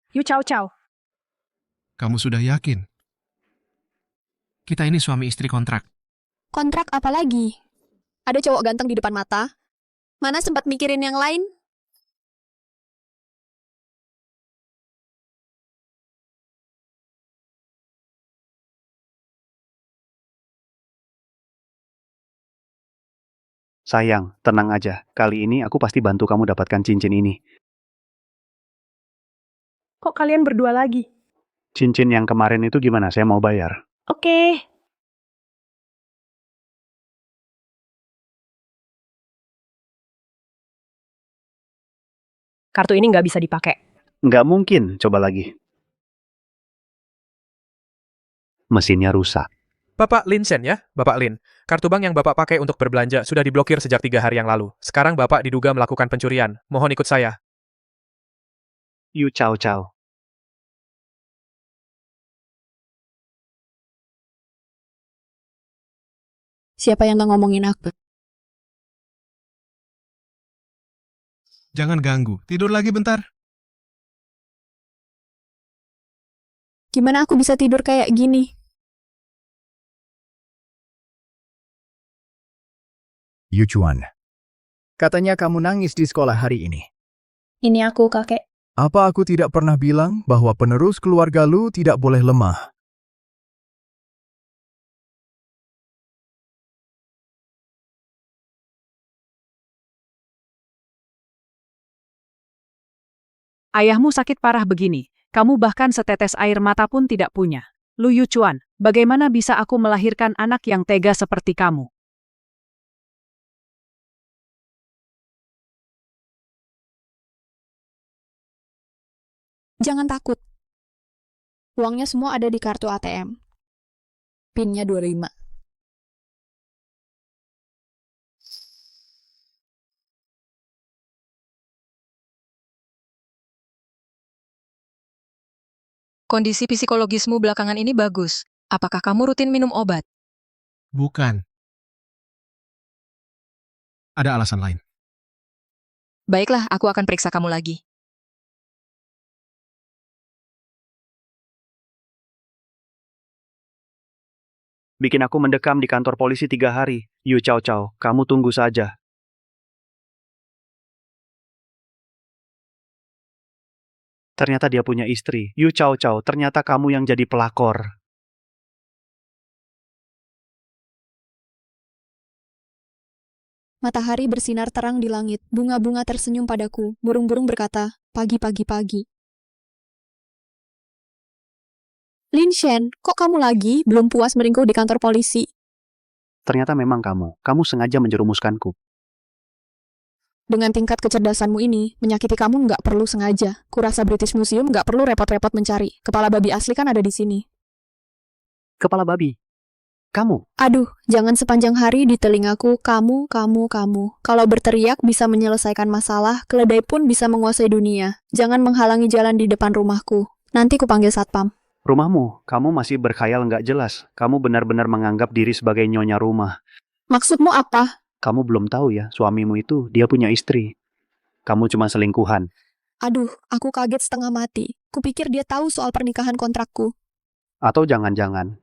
Yu Chao Chao. Kamu sudah yakin? Kita ini suami istri kontrak. Kontrak apa lagi? Ada cowok ganteng di depan mata. Mana sempat mikirin yang lain? Sayang, tenang aja. Kali ini aku pasti bantu kamu dapatkan cincin ini. Kok kalian berdua lagi? Cincin yang kemarin itu gimana? Saya mau bayar. Oke. Kartu ini nggak bisa dipakai. Nggak mungkin. Coba lagi. Mesinnya rusak. Bapak Linshen ya, Bapak Lin. Kartu bank yang Bapak pakai untuk berbelanja sudah diblokir sejak 3 hari yang lalu. Sekarang Bapak diduga melakukan pencurian. Mohon ikut saya. Yu Chao Chao. Siapa yang ngomongin aku? Jangan ganggu. Tidur lagi bentar. Gimana aku bisa tidur kayak gini? Yuchuan. Katanya kamu nangis di sekolah hari ini. Ini aku, kakek. Apa aku tidak pernah bilang bahwa penerus keluarga lu tidak boleh lemah? Ayahmu sakit parah begini, kamu bahkan setetes air mata pun tidak punya. Lu Yuchuan, bagaimana bisa aku melahirkan anak yang tega seperti kamu? Jangan takut. Uangnya semua ada di kartu ATM. PIN-nya 25. Kondisi psikologismu belakangan ini bagus. Apakah kamu rutin minum obat? Bukan. Ada alasan lain. Baiklah, aku akan periksa kamu lagi. Bikin aku mendekam di kantor polisi 3 hari. Yu Chow Chow, kamu tunggu saja. Ternyata dia punya istri. Yu Chow Chow, ternyata kamu yang jadi pelakor. Matahari bersinar terang di langit, bunga-bunga tersenyum padaku, burung-burung berkata, pagi-pagi-pagi. Lin Shen, kok kamu lagi belum puas meringkuk di kantor polisi? Ternyata memang kamu. Kamu sengaja menjerumuskanku. Dengan tingkat kecerdasanmu ini, menyakiti kamu nggak perlu sengaja. Kurasa British Museum nggak perlu repot-repot mencari. Kepala babi asli kan ada di sini. Kepala babi. Kamu. Aduh, jangan sepanjang hari di telingaku, kamu. Kalau berteriak bisa menyelesaikan masalah, keledai pun bisa menguasai dunia. Jangan menghalangi jalan di depan rumahku. Nanti kupanggil satpam. Rumahmu, kamu masih berkhayal nggak jelas. Kamu benar-benar menganggap diri sebagai nyonya rumah. Maksudmu apa? Kamu belum tahu ya, suamimu itu dia punya istri. Kamu cuma selingkuhan. Aduh, aku kaget setengah mati. Kupikir dia tahu soal pernikahan kontrakku. Atau jangan-jangan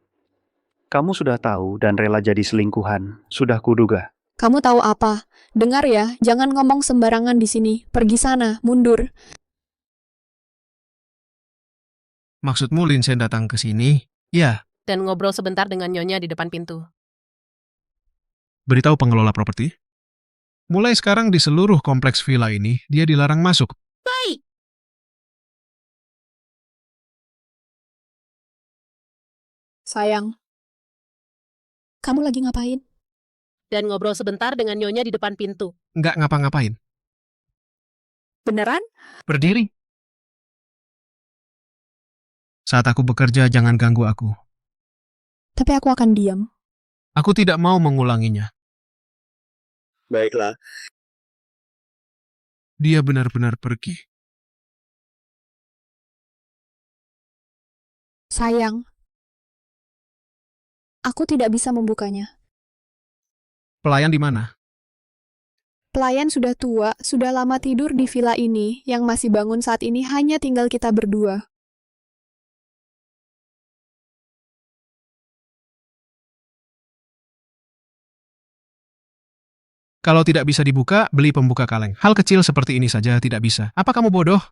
kamu sudah tahu dan rela jadi selingkuhan. Sudah kuduga. Kamu tahu apa? Dengar ya, jangan ngomong sembarangan di sini. Pergi sana, mundur. Maksudmu Lin Shen datang ke sini? Ya. Dan ngobrol sebentar dengan Nyonya di depan pintu. Beritahu pengelola properti. Mulai sekarang di seluruh kompleks villa ini, dia dilarang masuk. Baik. Sayang. Kamu lagi ngapain? Dan ngobrol sebentar dengan Nyonya di depan pintu. Nggak ngapa-ngapain. Beneran? Berdiri. Saat aku bekerja, jangan ganggu aku. Tapi aku akan diam. Aku tidak mau mengulanginya. Baiklah. Dia benar-benar pergi. Sayang. Aku tidak bisa membukanya. Pelayan di mana? Pelayan sudah tua, sudah lama tidur di villa ini. Yang masih bangun saat ini hanya tinggal kita berdua. Kalau tidak bisa dibuka, beli pembuka kaleng. Hal kecil seperti ini saja tidak bisa. Apa kamu bodoh?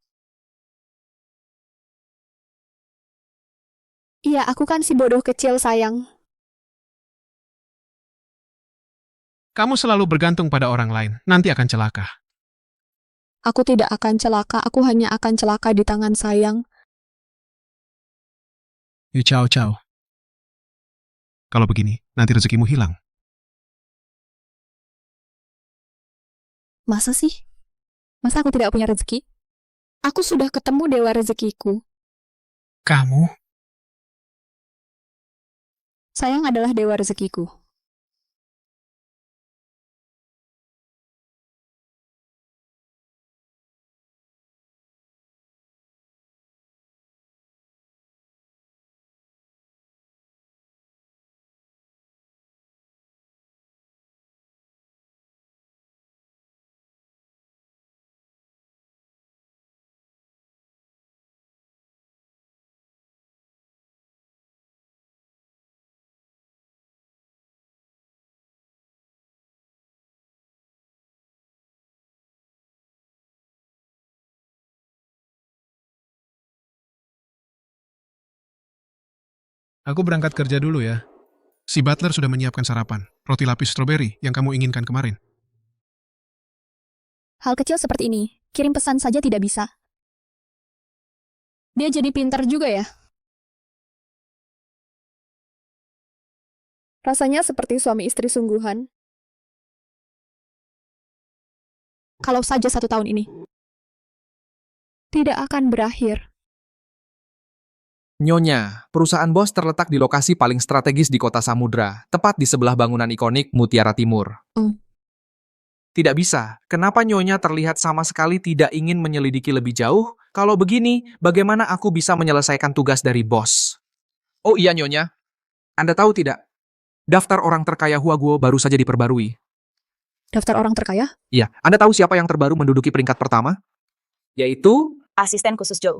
Iya, aku kan si bodoh kecil, sayang. Kamu selalu bergantung pada orang lain. Nanti akan celaka. Aku tidak akan celaka, aku hanya akan celaka di tangan sayang. Yu Chow Chow. Kalau begini, nanti rezekimu hilang. Masa sih? Masa aku tidak punya rezeki? Aku sudah ketemu dewa rezekiku. Kamu? Sayang adalah dewa rezekiku. Aku berangkat kerja dulu ya. Si butler sudah menyiapkan sarapan. Roti lapis stroberi yang kamu inginkan kemarin. Hal kecil seperti ini, kirim pesan saja tidak bisa. Dia jadi pintar juga ya. Rasanya seperti suami istri sungguhan. Kalau saja 1 tahun ini tidak akan berakhir. Nyonya, perusahaan bos terletak di lokasi paling strategis di kota Samudra, tepat di sebelah bangunan ikonik Mutiara Timur. Tidak bisa. Kenapa Nyonya terlihat sama sekali tidak ingin menyelidiki lebih jauh? Kalau begini, bagaimana aku bisa menyelesaikan tugas dari bos? Oh iya Nyonya, Anda tahu tidak? Daftar orang terkaya Huaguo baru saja diperbarui. Daftar orang terkaya? Iya, Anda tahu siapa yang terbaru menduduki peringkat pertama? Yaitu Asisten khusus Joe.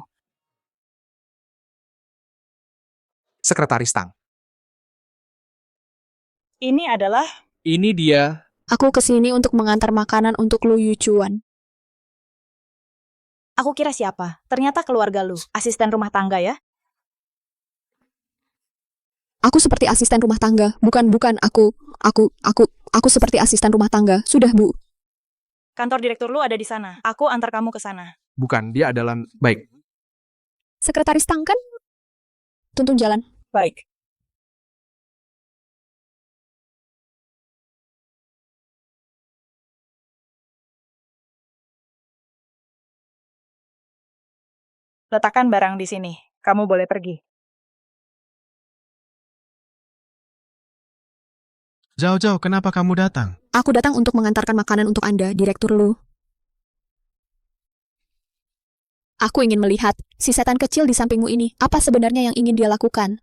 Sekretaris Tang. Ini adalah... Ini dia. Aku kesini untuk mengantar makanan untuk Lu Yuchuan. Aku kira siapa? Ternyata keluarga lu, asisten rumah tangga ya? Aku seperti asisten rumah tangga. Bukan, aku seperti asisten rumah tangga. Sudah, Bu. Kantor direktur lu ada di sana. Aku antar kamu ke sana. Bukan, dia adalah... Baik. Sekretaris Tang kan? Tuntun jalan. Baik. Letakkan barang di sini. Kamu boleh pergi. Zhao Zhao, kenapa kamu datang? Aku datang untuk mengantarkan makanan untuk Anda, Direktur Lu. Aku ingin melihat si setan kecil di sampingmu ini. Apa sebenarnya yang ingin dia lakukan?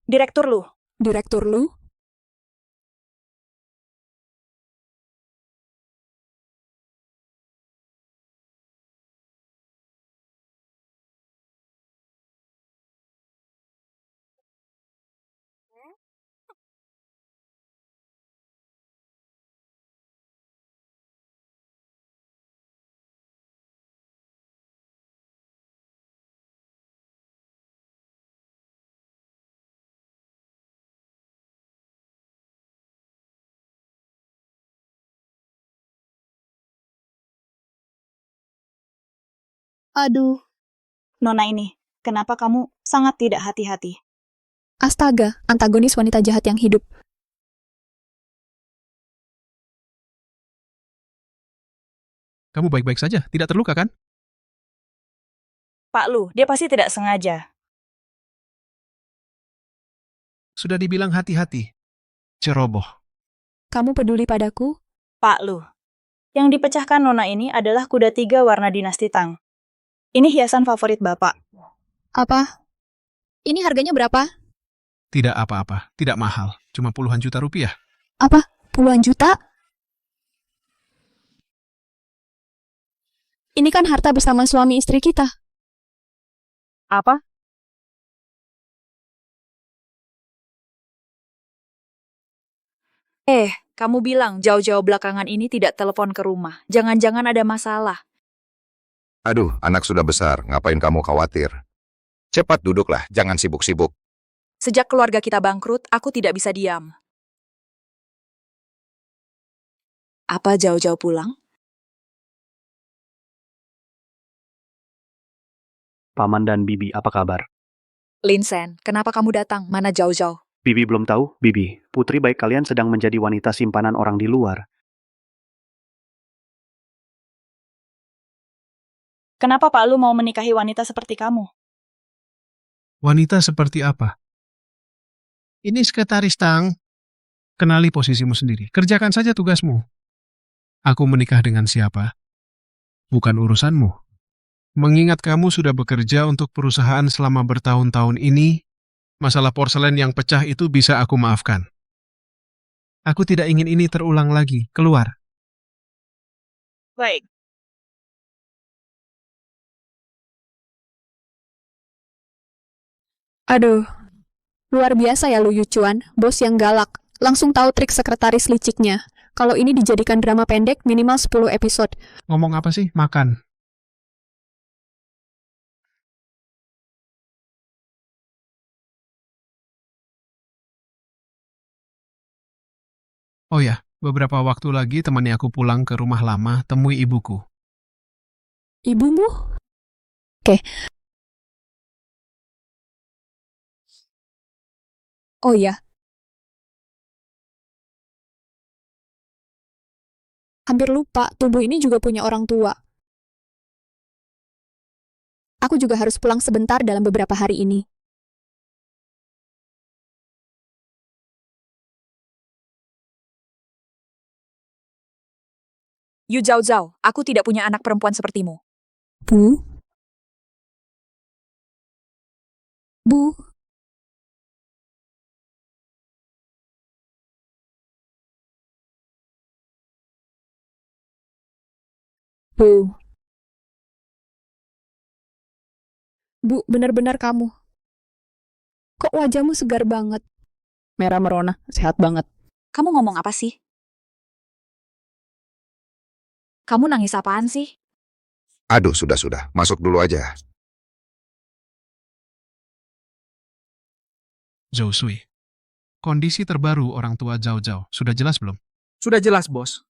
Direktur Lu. Direktur Lu? Aduh. Nona ini, kenapa kamu sangat tidak hati-hati? Astaga, antagonis wanita jahat yang hidup. Kamu baik-baik saja, tidak terluka kan? Pak Lu, dia pasti tidak sengaja. Sudah dibilang hati-hati. Ceroboh. Kamu peduli padaku? Pak Lu, yang dipecahkan Nona ini adalah kuda 3 warna dinasti Tang. Ini hiasan favorit Bapak. Apa? Ini harganya berapa? Tidak apa-apa, tidak mahal. Cuma puluhan juta rupiah. Apa? Puluhan juta? Ini kan harta bersama suami istri kita. Apa? Kamu bilang jauh-jauh belakangan ini tidak telepon ke rumah. Jangan-jangan ada masalah. Aduh, anak sudah besar, ngapain kamu khawatir? Cepat duduklah, jangan sibuk-sibuk. Sejak keluarga kita bangkrut, aku tidak bisa diam. Apa jauh-jauh pulang? Paman dan Bibi, apa kabar? Linsen, kenapa kamu datang? Mana jauh-jauh? Bibi belum tahu? Bibi, putri baik kalian sedang menjadi wanita simpanan orang di luar. Kenapa Pak Lu mau menikahi wanita seperti kamu? Wanita seperti apa? Ini sekretaris Tang. Kenali posisimu sendiri. Kerjakan saja tugasmu. Aku menikah dengan siapa? Bukan urusanmu. Mengingat kamu sudah bekerja untuk perusahaan selama bertahun-tahun ini, masalah porselen yang pecah itu bisa aku maafkan. Aku tidak ingin ini terulang lagi. Keluar. Baik. Aduh, luar biasa ya Lu Yuchuan, bos yang galak. Langsung tahu trik sekretaris liciknya. Kalau ini dijadikan drama pendek, minimal 10 episode. Ngomong apa sih? Makan. Oh ya, beberapa waktu lagi temani aku pulang ke rumah lama, temui ibuku. Ibumu? Oke. Oh ya. Hampir lupa, tubuh ini juga punya orang tua. Aku juga harus pulang sebentar dalam beberapa hari ini. Yu Zhao Zhao, aku tidak punya anak perempuan sepertimu. Bu? Bu? Bu. Bu, benar-benar kamu. Kok wajahmu segar banget? Merah merona, sehat banget. Kamu ngomong apa sih? Kamu nangis apaan sih? Aduh, sudah. Masuk dulu aja. Zhou Sui. Kondisi terbaru orang tua Zhao Zhao sudah jelas belum? Sudah jelas, Bos.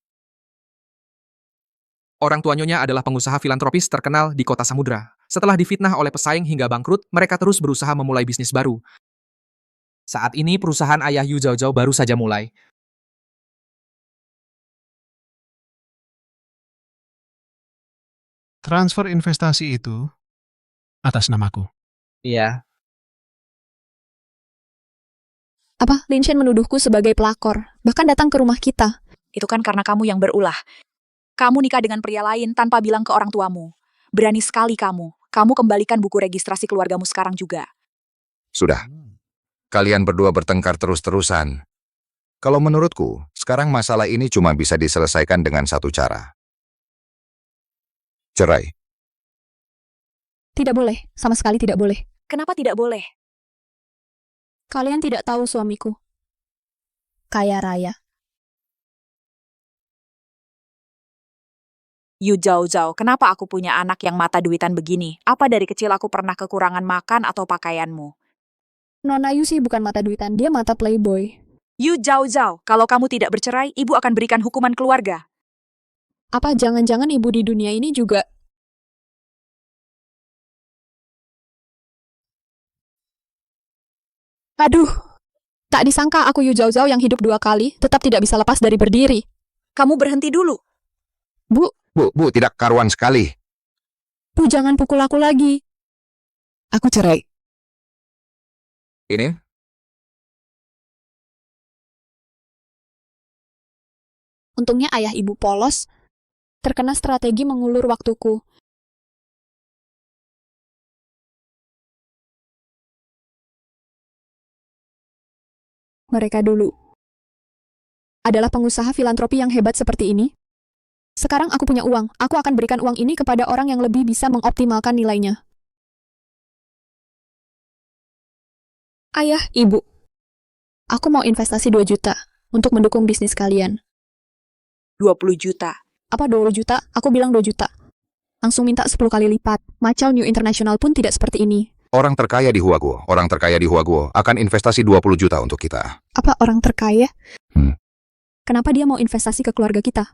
Orang tua Nyonya adalah pengusaha filantropis terkenal di kota Samudra. Setelah difitnah oleh pesaing hingga bangkrut, mereka terus berusaha memulai bisnis baru. Saat ini perusahaan ayah Yu Zhao Zhao baru saja mulai. Transfer investasi itu atas namaku. Iya. Apa? Lin Shen menuduhku sebagai pelakor, bahkan datang ke rumah kita. Itu kan karena kamu yang berulah. Kamu nikah dengan pria lain tanpa bilang ke orang tuamu. Berani sekali kamu. Kamu kembalikan buku registrasi keluargamu sekarang juga. Sudah. Kalian berdua bertengkar terus-terusan. Kalau menurutku, sekarang masalah ini cuma bisa diselesaikan dengan satu cara. Cerai. Tidak boleh, sama sekali tidak boleh. Kenapa tidak boleh? Kalian tidak tahu suamiku. Kaya raya. Yu Zhao Zhao, kenapa aku punya anak yang mata duitan begini? Apa dari kecil aku pernah kekurangan makan atau pakaianmu? Nona Yu sih bukan mata duitan, dia mata playboy. Yu Zhao Zhao, kalau kamu tidak bercerai, ibu akan berikan hukuman keluarga. Apa jangan-jangan ibu di dunia ini juga... Aduh, tak disangka aku Yu Zhao Zhao yang hidup 2 kali, tetap tidak bisa lepas dari berdiri. Kamu berhenti dulu. Bu, Bu, tidak karuan sekali. Bu jangan pukul aku lagi. Aku cerai. Ini? Untungnya ayah ibu polos, terkena strategi mengulur waktuku. Mereka dulu adalah pengusaha filantropi yang hebat seperti ini. Sekarang aku punya uang, aku akan berikan uang ini kepada orang yang lebih bisa mengoptimalkan nilainya. Ayah, ibu, aku mau investasi 2 juta untuk mendukung bisnis kalian. 20 juta. Apa 20 juta? Aku bilang 2 juta. Langsung minta 10 kali lipat. Macau New International pun tidak seperti ini. Orang terkaya di Huaguo akan investasi 20 juta untuk kita. Apa orang terkaya? Kenapa dia mau investasi ke keluarga kita?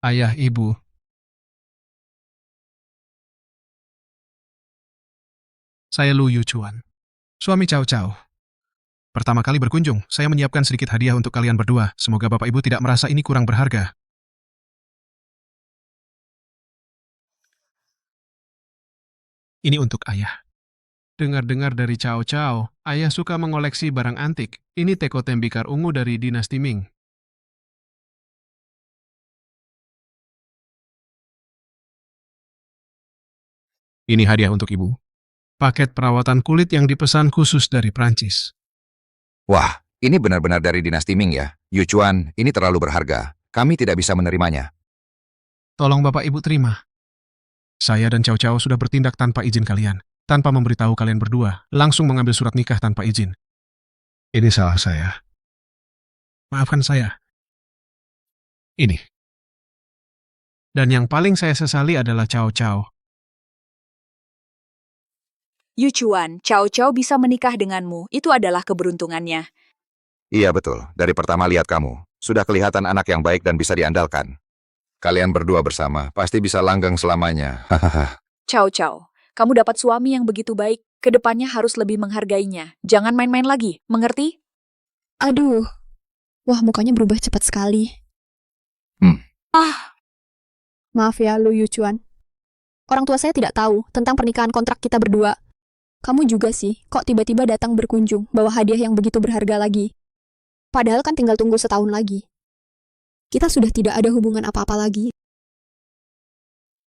Ayah, ibu. Saya Lu Yuchuan, suami Cao Cao. Pertama kali berkunjung, saya menyiapkan sedikit hadiah untuk kalian berdua. Semoga Bapak Ibu tidak merasa ini kurang berharga. Ini untuk ayah. Dengar-dengar dari Cao Cao, ayah suka mengoleksi barang antik. Ini teko tembikar ungu dari dinasti Ming. Ini hadiah untuk ibu. Paket perawatan kulit yang dipesan khusus dari Prancis. Wah, ini benar-benar dari dinasti Ming ya. Yuchuan, ini terlalu berharga. Kami tidak bisa menerimanya. Tolong Bapak Ibu terima. Saya dan Cao Cao sudah bertindak tanpa izin kalian. Tanpa memberitahu kalian berdua, langsung mengambil surat nikah tanpa izin. Ini salah saya. Maafkan saya. Ini. Dan yang paling saya sesali adalah Cao Cao. Yuchuan, Cao Cao bisa menikah denganmu. Itu adalah keberuntungannya. Iya betul, dari pertama lihat kamu. Sudah kelihatan anak yang baik dan bisa diandalkan. Kalian berdua bersama, pasti bisa langgeng selamanya. Hahaha. Cao Cao, kamu dapat suami yang begitu baik. Kedepannya harus lebih menghargainya. Jangan main-main lagi, mengerti? Aduh. Wah, mukanya berubah cepat sekali. Maaf ya, Lu Yuchuan. Orang tua saya tidak tahu tentang pernikahan kontrak kita berdua. Kamu juga sih, kok tiba-tiba datang berkunjung, bawa hadiah yang begitu berharga lagi. Padahal kan tinggal tunggu setahun lagi. Kita sudah tidak ada hubungan apa-apa lagi.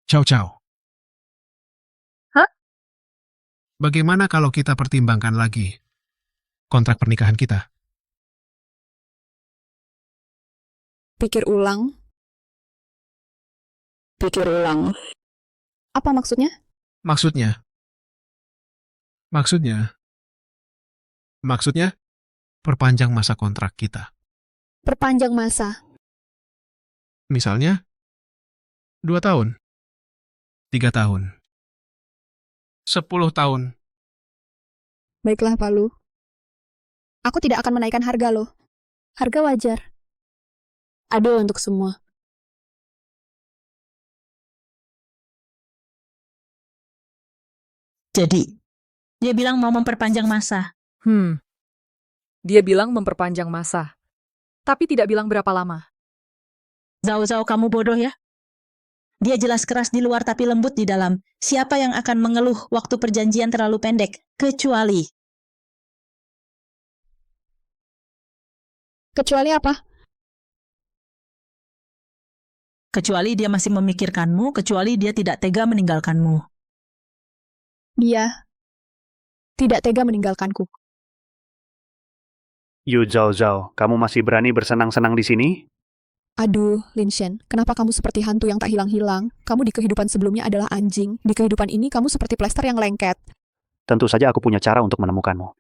Cao Cao. Hah? Bagaimana kalau kita pertimbangkan lagi kontrak pernikahan kita? Pikir ulang. Pikir ulang. Apa maksudnya? Maksudnya, maksudnya, perpanjang masa kontrak kita. Perpanjang masa. Misalnya, 2 tahun, 3 tahun, 10 tahun. Baiklah, Pak Lu. Aku tidak akan menaikkan harga loh. Harga wajar. Adil untuk semua. Jadi, dia bilang mau memperpanjang masa. Dia bilang memperpanjang masa. Tapi tidak bilang berapa lama. Zhao, kamu bodoh ya? Dia jelas keras di luar tapi lembut di dalam. Siapa yang akan mengeluh waktu perjanjian terlalu pendek? Kecuali apa? Kecuali dia masih memikirkanmu, kecuali dia tidak tega meninggalkanmu. Dia tidak tega meninggalkanku. Yu Zhao Zhao, kamu masih berani bersenang-senang di sini? Aduh, Lin Shen, kenapa kamu seperti hantu yang tak hilang-hilang? Kamu di kehidupan sebelumnya adalah anjing. Di kehidupan ini kamu seperti plester yang lengket. Tentu saja aku punya cara untuk menemukanmu.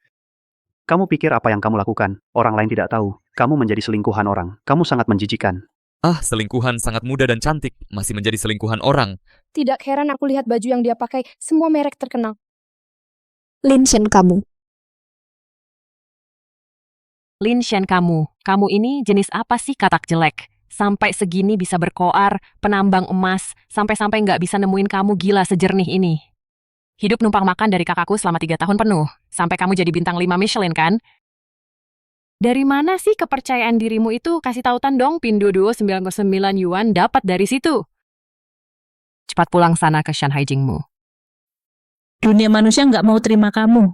Kamu pikir apa yang kamu lakukan, orang lain tidak tahu. Kamu menjadi selingkuhan orang. Kamu sangat menjijikan. Selingkuhan sangat muda dan cantik, masih menjadi selingkuhan orang. Tidak heran aku lihat baju yang dia pakai, semua merek terkenal. Lin Shen kamu. Lin Shen kamu ini jenis apa sih katak jelek? Sampai segini bisa berkoar, penambang emas, sampai-sampai nggak bisa nemuin kamu gila sejernih ini. Hidup numpang makan dari kakakku selama 3 tahun penuh, sampai kamu jadi bintang 5 Michelin kan? Dari mana sih kepercayaan dirimu itu? Kasih tautan dong, Pinduoduo 99 Yuan dapat dari situ. Cepat pulang sana ke Shanghai Jingmu. Dunia manusia nggak mau terima kamu.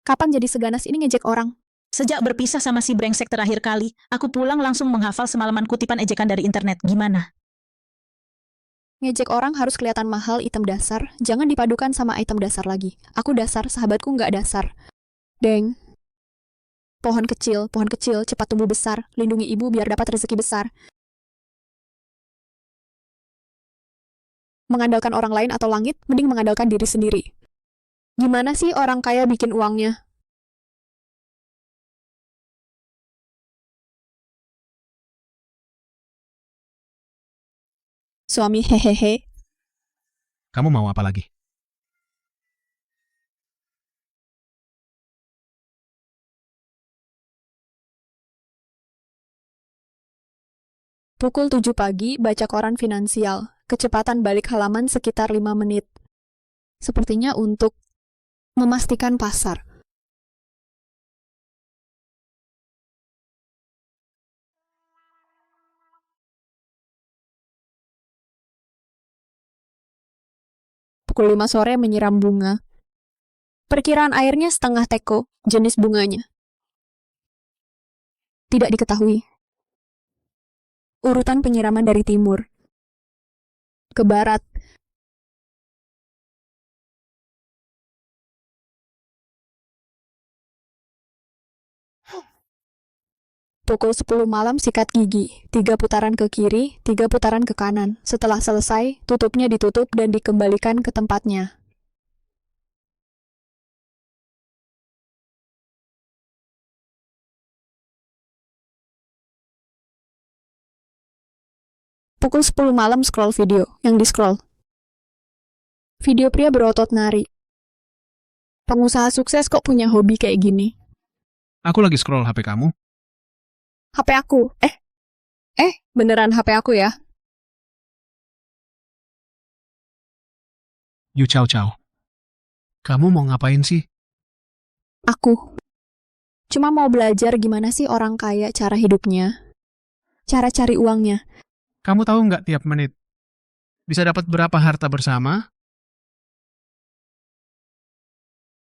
Kapan jadi seganas ini ngejek orang? Sejak berpisah sama si brengsek terakhir kali, aku pulang langsung menghafal semalaman kutipan ejekan dari internet. Gimana? Ngejek orang harus kelihatan mahal item dasar, jangan dipadukan sama item dasar lagi. Aku dasar, sahabatku nggak dasar. Deng. Pohon kecil, cepat tumbuh besar. Lindungi ibu biar dapat rezeki besar. Mengandalkan orang lain atau langit, mending mengandalkan diri sendiri. Gimana sih orang kaya bikin uangnya? Suami hehehe. Kamu mau apa lagi? Pukul 7 pagi, baca koran finansial. Kecepatan balik halaman sekitar 5 menit. Sepertinya untuk memastikan pasar. Pukul 5 sore menyiram bunga. Perkiraan airnya setengah teko, jenis bunganya. Tidak diketahui. Urutan penyiraman dari timur ke barat. Pukul 10 malam sikat gigi, 3 putaran ke kiri, 3 putaran ke kanan. Setelah selesai, tutupnya ditutup dan dikembalikan ke tempatnya. Pukul 10 malam scroll video, yang di-scroll. Video pria berotot nari. Pengusaha sukses kok punya hobi kayak gini? Aku lagi scroll HP kamu. HP aku? Beneran HP aku ya? Yu Cao Cao. Kamu mau ngapain sih? Aku. Cuma mau belajar gimana sih orang kaya cara hidupnya. Cara cari uangnya. Kamu tahu nggak tiap menit bisa dapat berapa harta bersama?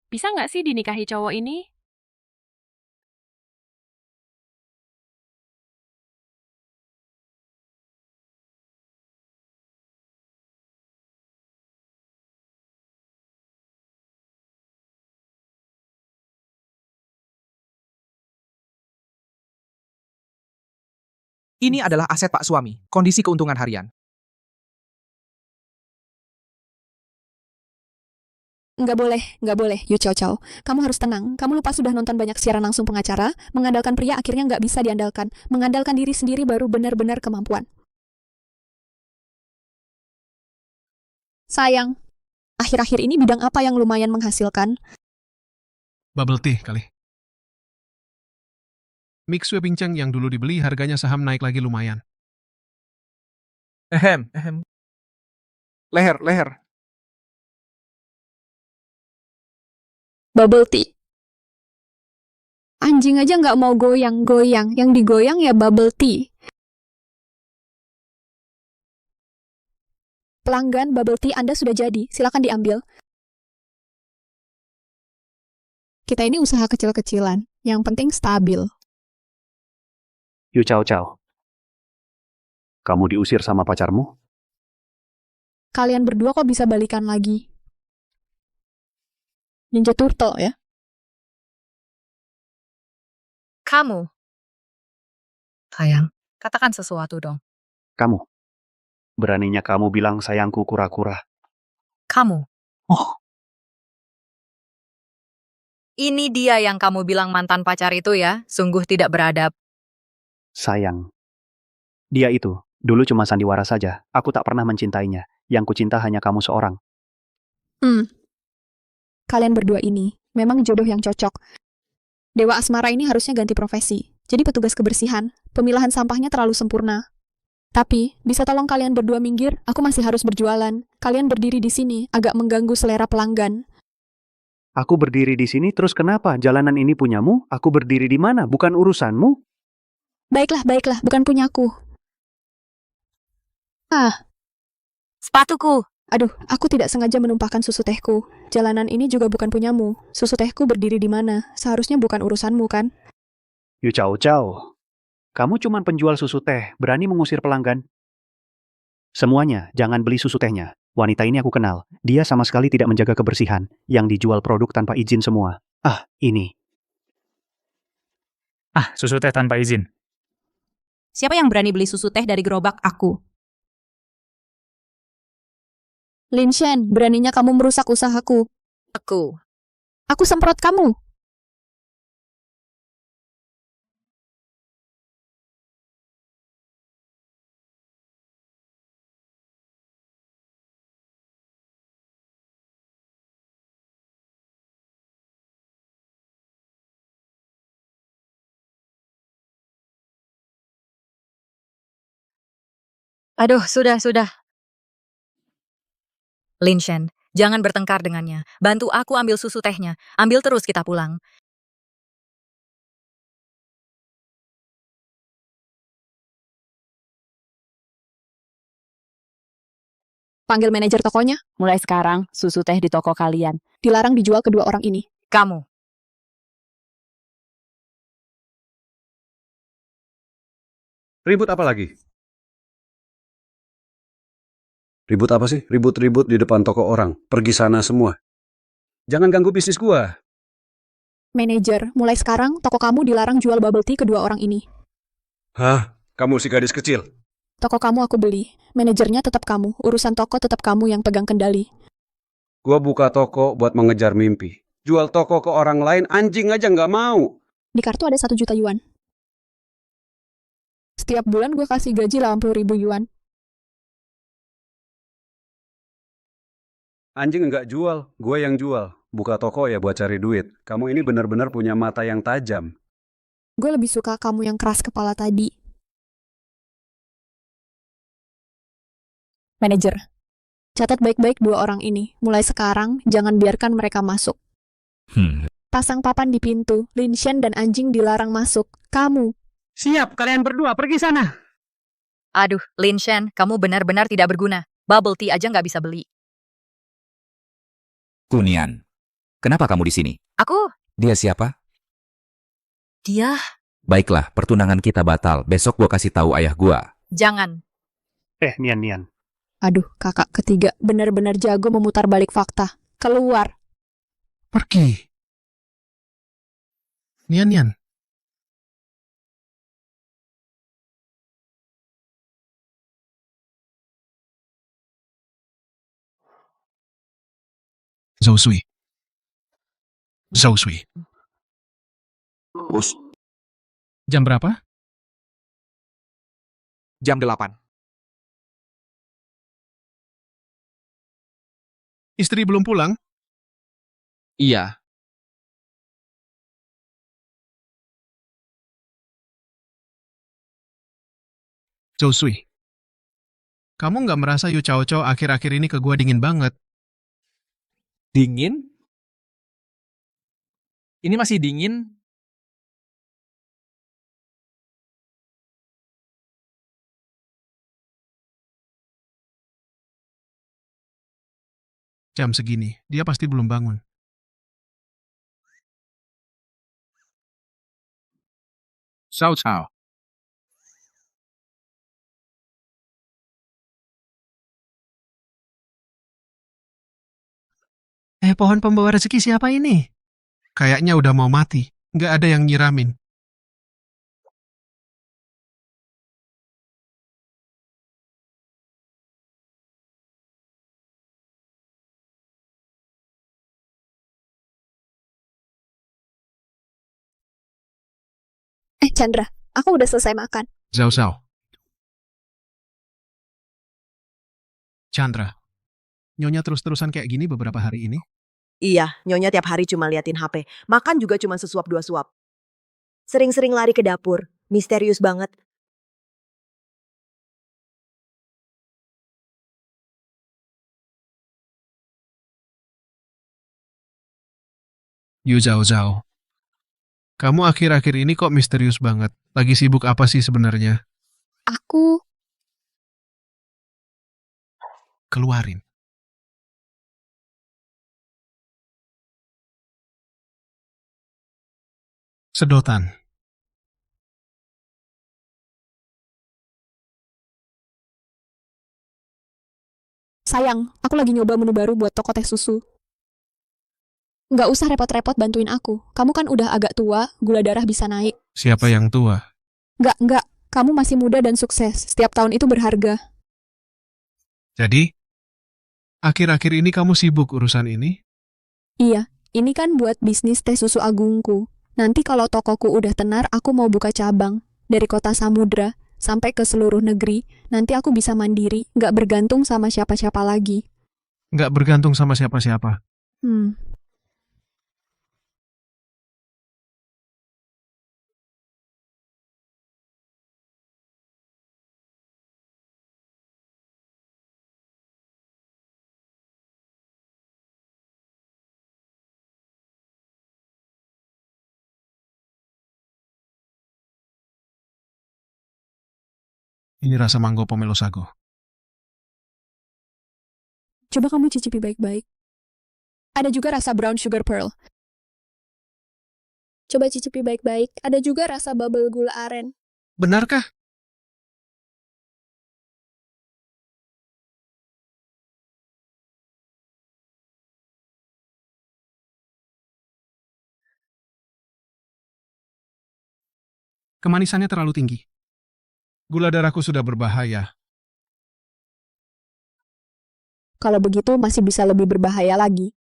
Bisa nggak sih dinikahi cowok ini? Ini adalah aset Pak Suami, kondisi keuntungan harian. Nggak boleh, Yu Chao Chao. Kamu harus tenang. Kamu lupa sudah nonton banyak siaran langsung pengacara? Mengandalkan pria akhirnya nggak bisa diandalkan. Mengandalkan diri sendiri baru benar-benar kemampuan. Sayang, akhir-akhir ini bidang apa yang lumayan menghasilkan? Bubble tea kali. Mixue pincang yang dulu dibeli harganya saham naik lagi lumayan. Ehem. Leher. Bubble tea. Anjing aja nggak mau goyang-goyang. Yang digoyang ya bubble tea. Pelanggan bubble tea Anda sudah jadi. Silakan diambil. Kita ini usaha kecil-kecilan. Yang penting stabil. Yu Chao Chao. Kamu diusir sama pacarmu? Kalian berdua kok bisa balikan lagi? Ninja Turtle ya? Kamu. Sayang, katakan sesuatu dong. Kamu. Beraninya kamu bilang sayangku kura-kura. Kamu. Oh. Ini dia yang kamu bilang mantan pacar itu ya? Sungguh tidak beradab. Sayang. Dia itu, dulu cuma sandiwara saja. Aku tak pernah mencintainya. Yang kucinta hanya kamu seorang. Kalian berdua ini memang jodoh yang cocok. Dewa asmara ini harusnya ganti profesi. Jadi petugas kebersihan. Pemilahan sampahnya terlalu sempurna. Tapi, bisa tolong kalian berdua minggir? Aku masih harus berjualan. Kalian berdiri di sini, agak mengganggu selera pelanggan. Aku berdiri di sini, terus kenapa? Jalanan ini punyamu? Aku berdiri di mana? Bukan urusanmu? Baiklah, bukan punyaku. Sepatuku. Aduh, aku tidak sengaja menumpahkan susu tehku. Jalanan ini juga bukan punyamu. Susu tehku berdiri di mana? Seharusnya bukan urusanmu, kan? Yu Chao Chao. Kamu cuma penjual susu teh, berani mengusir pelanggan? Semuanya, jangan beli susu tehnya. Wanita ini aku kenal. Dia sama sekali tidak menjaga kebersihan. Yang dijual produk tanpa izin semua. Ini. Susu teh tanpa izin. Siapa yang berani beli susu teh dari gerobak aku? Lin Shen, beraninya kamu merusak usahaku. Aku semprot kamu. Aduh, sudah. Lin Shen, jangan bertengkar dengannya. Bantu aku ambil susu tehnya. Ambil terus kita pulang. Panggil manajer tokonya. Mulai sekarang, susu teh di toko kalian Dilarang dijual kedua orang ini. Kamu. Ribut apa lagi? Ribut apa sih? Ribut-ribut di depan toko orang. Pergi sana semua. Jangan ganggu bisnis gua. Manajer, mulai sekarang toko kamu dilarang jual bubble tea kedua orang ini. Hah? Kamu si gadis kecil? Toko kamu aku beli. Manajernya tetap kamu. Urusan toko tetap kamu yang pegang kendali. Gua buka toko buat mengejar mimpi. Jual toko ke orang lain, anjing aja nggak mau. Di kartu ada 1 juta yuan. Setiap bulan gue kasih gaji 80.000 yuan. Anjing nggak jual, gue yang jual. Buka toko ya buat cari duit. Kamu ini benar-benar punya mata yang tajam. Gue lebih suka kamu yang keras kepala tadi. Manajer, catat baik-baik 2 orang ini. Mulai sekarang, jangan biarkan mereka masuk. Pasang papan di pintu. Lin Shen dan anjing dilarang masuk. Kamu. Siap, kalian berdua pergi sana. Aduh, Lin Shen, kamu benar-benar tidak berguna. Bubble tea aja nggak bisa beli. Kunian, kenapa kamu di sini? Aku? Dia siapa? Dia? Baiklah, pertunangan kita batal. Besok gua kasih tahu ayah gua. Jangan. Nian. Aduh, kakak ketiga benar-benar jago memutar balik fakta. Keluar. Pergi. Nian. Zhou Sui. Zhou Sui. Jam berapa? Jam 8. Istri belum pulang? Iya. Zhou Sui. Kamu nggak merasa Yu Chao Chao akhir-akhir ini ke gua dingin banget? Dingin? Ini masih dingin? Jam segini, dia pasti belum bangun. Cao Cao. Pohon pembawa rezeki siapa ini? Kayaknya udah mau mati. Nggak ada yang nyiramin. Chandra, aku udah selesai makan. Zhao Zhao. Chandra, Nyonya terus-terusan kayak gini beberapa hari ini? Iya, Nyonya tiap hari cuma liatin HP. Makan juga cuma sesuap dua suap. Sering-sering lari ke dapur. Misterius banget. Yu Zhao Zhao. Kamu akhir-akhir ini kok misterius banget? Lagi sibuk apa sih sebenarnya? Aku... Keluarin. Sedotan. Sayang, aku lagi nyoba menu baru buat toko teh susu. Nggak usah repot-repot bantuin aku. Kamu kan udah agak tua, gula darah bisa naik. Siapa yang tua? Nggak. Kamu masih muda dan sukses. Setiap tahun itu berharga. Jadi, akhir-akhir ini kamu sibuk urusan ini? Iya, ini kan buat bisnis teh susu agungku. Nanti kalau tokoku udah tenar, aku mau buka cabang. Dari kota Samudra sampai ke seluruh negeri. Nanti aku bisa mandiri, nggak bergantung sama siapa-siapa lagi. Nggak bergantung sama siapa-siapa. Ini rasa manggo pomelo sago. Coba kamu cicipi baik-baik. Ada juga rasa brown sugar pearl. Coba cicipi baik-baik. Ada juga rasa bubble gula aren. Benarkah? Kemanisannya terlalu tinggi. Gula darahku sudah berbahaya. Kalau begitu masih bisa lebih berbahaya lagi.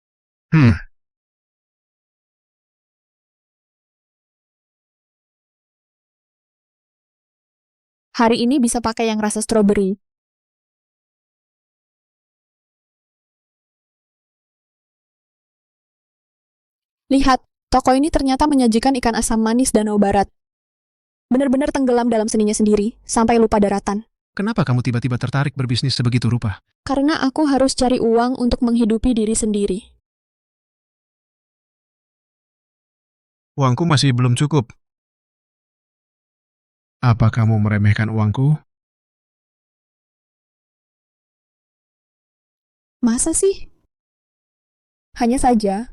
Hari ini bisa pakai yang rasa strawberry. Lihat, toko ini ternyata menyajikan ikan asam manis Danau Barat. Benar-benar tenggelam dalam seninya sendiri, sampai lupa daratan. Kenapa kamu tiba-tiba tertarik berbisnis sebegitu rupa? Karena aku harus cari uang untuk menghidupi diri sendiri. Uangku masih belum cukup. Apa kamu meremehkan uangku? Masa sih? Hanya saja.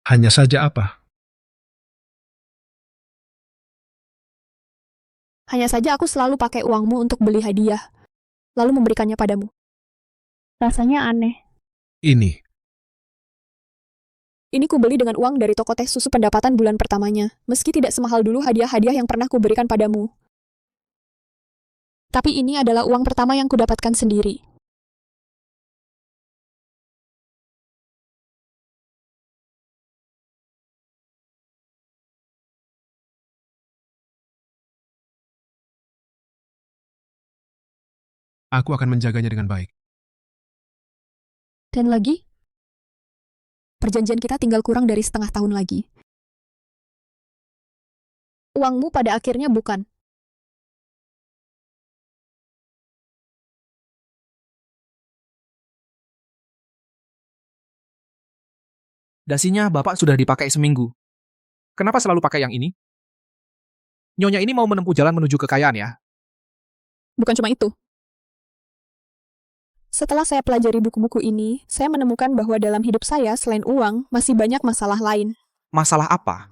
Hanya saja apa? Hanya saja aku selalu pakai uangmu untuk beli hadiah, lalu memberikannya padamu. Rasanya aneh. Ini ku beli dengan uang dari toko teh susu pendapatan bulan pertamanya, meski tidak semahal dulu hadiah-hadiah yang pernah kuberikan padamu. Tapi ini adalah uang pertama yang kudapatkan sendiri. Aku akan menjaganya dengan baik. Dan lagi, perjanjian kita tinggal kurang dari setengah tahun lagi. Uangmu pada akhirnya bukan. Dasinya Bapak sudah dipakai seminggu. Kenapa selalu pakai yang ini? Nyonya ini mau menempuh jalan menuju kekayaan ya? Bukan cuma itu. Setelah saya pelajari buku-buku ini, saya menemukan bahwa dalam hidup saya, selain uang, masih banyak masalah lain. Masalah apa?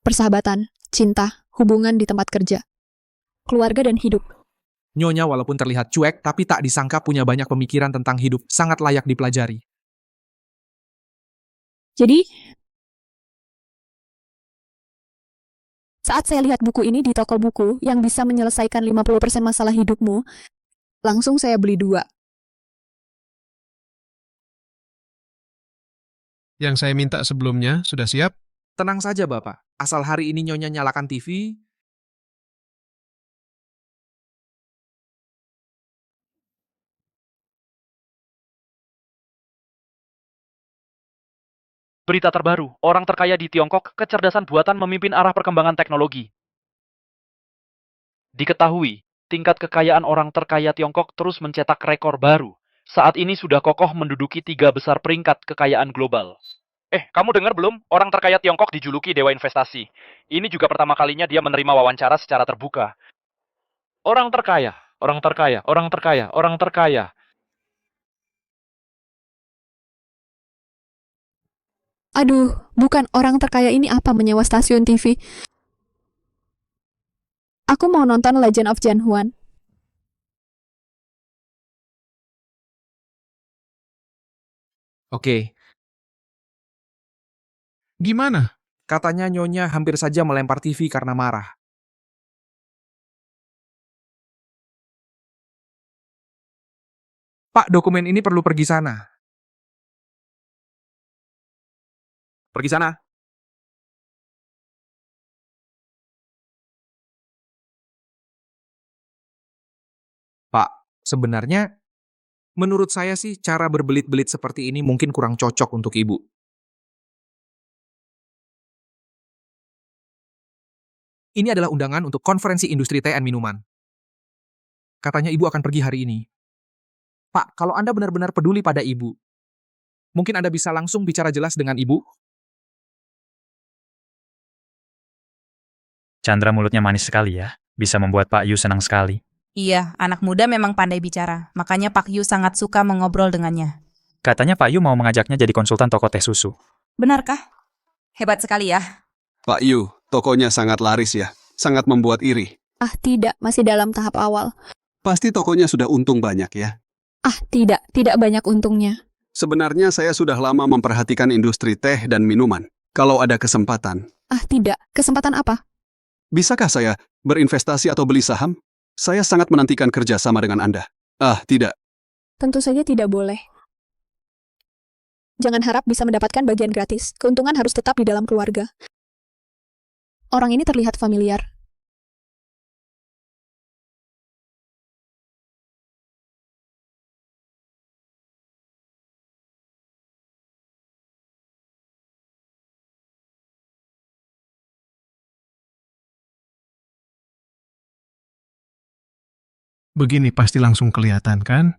Persahabatan, cinta, hubungan di tempat kerja, keluarga dan hidup. Nyonya walaupun terlihat cuek, tapi tak disangka punya banyak pemikiran tentang hidup, sangat layak dipelajari. Jadi, saat saya lihat buku ini di toko buku yang bisa menyelesaikan 50% masalah hidupmu, langsung saya beli 2. Yang saya minta sebelumnya sudah siap? Tenang saja Bapak, asal hari ini Nyonya nyalakan TV, Berita terbaru, orang terkaya di Tiongkok, kecerdasan buatan memimpin arah perkembangan teknologi. Diketahui, tingkat kekayaan orang terkaya Tiongkok terus mencetak rekor baru. Saat ini sudah kokoh menduduki 3 besar peringkat kekayaan global. Kamu dengar belum? Orang terkaya Tiongkok dijuluki Dewa Investasi. Ini juga pertama kalinya dia menerima wawancara secara terbuka. Orang terkaya, orang terkaya, orang terkaya, orang terkaya. Aduh, bukan orang terkaya ini apa menyewa stasiun TV. Aku mau nonton Legend of Jan Huan. Oke. Gimana? Katanya Nyonya hampir saja melempar TV karena marah. Pak, dokumen ini perlu pergi sana. Pergi sana. Pak, sebenarnya, menurut saya sih cara berbelit-belit seperti ini mungkin kurang cocok untuk Ibu. Ini adalah undangan untuk konferensi industri teh dan minuman. Katanya Ibu akan pergi hari ini. Pak, kalau Anda benar-benar peduli pada Ibu, mungkin Anda bisa langsung bicara jelas dengan Ibu? Chandra mulutnya manis sekali ya. Bisa membuat Pak Yu senang sekali. Iya, anak muda memang pandai bicara. Makanya Pak Yu sangat suka mengobrol dengannya. Katanya Pak Yu mau mengajaknya jadi konsultan toko teh susu. Benarkah? Hebat sekali ya. Pak Yu, tokonya sangat laris ya. Sangat membuat iri. Ah, tidak, masih dalam tahap awal. Pasti tokonya sudah untung banyak ya. Ah, tidak banyak untungnya. Sebenarnya saya sudah lama memperhatikan industri teh dan minuman. Kalau ada kesempatan. Ah, tidak. Kesempatan apa? Bisakah saya berinvestasi atau beli saham? Saya sangat menantikan kerja sama dengan Anda. Ah, tidak. Tentu saja tidak boleh. Jangan harap bisa mendapatkan bagian gratis. Keuntungan harus tetap di dalam keluarga. Orang ini terlihat familiar. Begini pasti langsung kelihatan kan?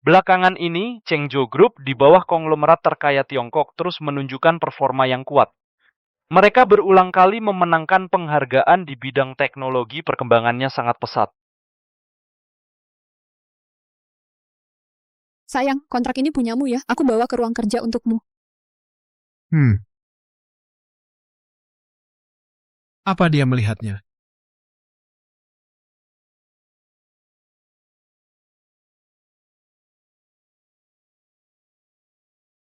Belakangan ini, Chengzhou Group di bawah konglomerat terkaya Tiongkok terus menunjukkan performa yang kuat. Mereka berulang kali memenangkan penghargaan di bidang teknologi, perkembangannya sangat pesat. Sayang, kontrak ini punyamu ya. Aku bawa ke ruang kerja untukmu. Apa dia melihatnya?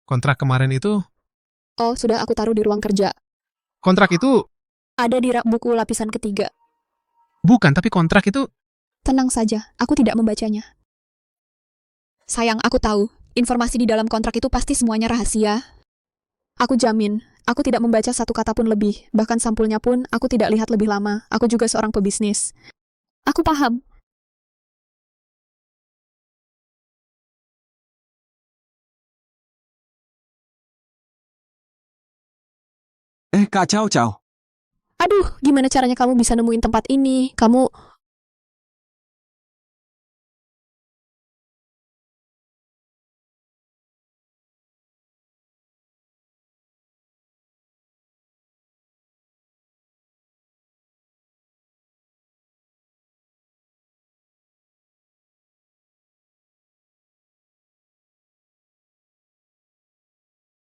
Kontrak kemarin itu? Oh, sudah aku taruh di ruang kerja. Kontrak itu? Ada di rak buku lapisan ketiga. Bukan, tapi kontrak itu... Tenang saja, aku tidak membacanya. Sayang, aku tahu. Informasi di dalam kontrak itu pasti semuanya rahasia. Aku jamin, aku tidak membaca satu kata pun lebih. Bahkan sampulnya pun aku tidak lihat lebih lama. Aku juga seorang pebisnis. Aku paham. Kak Chow Chow. Aduh, gimana caranya kamu bisa nemuin tempat ini? Kamu...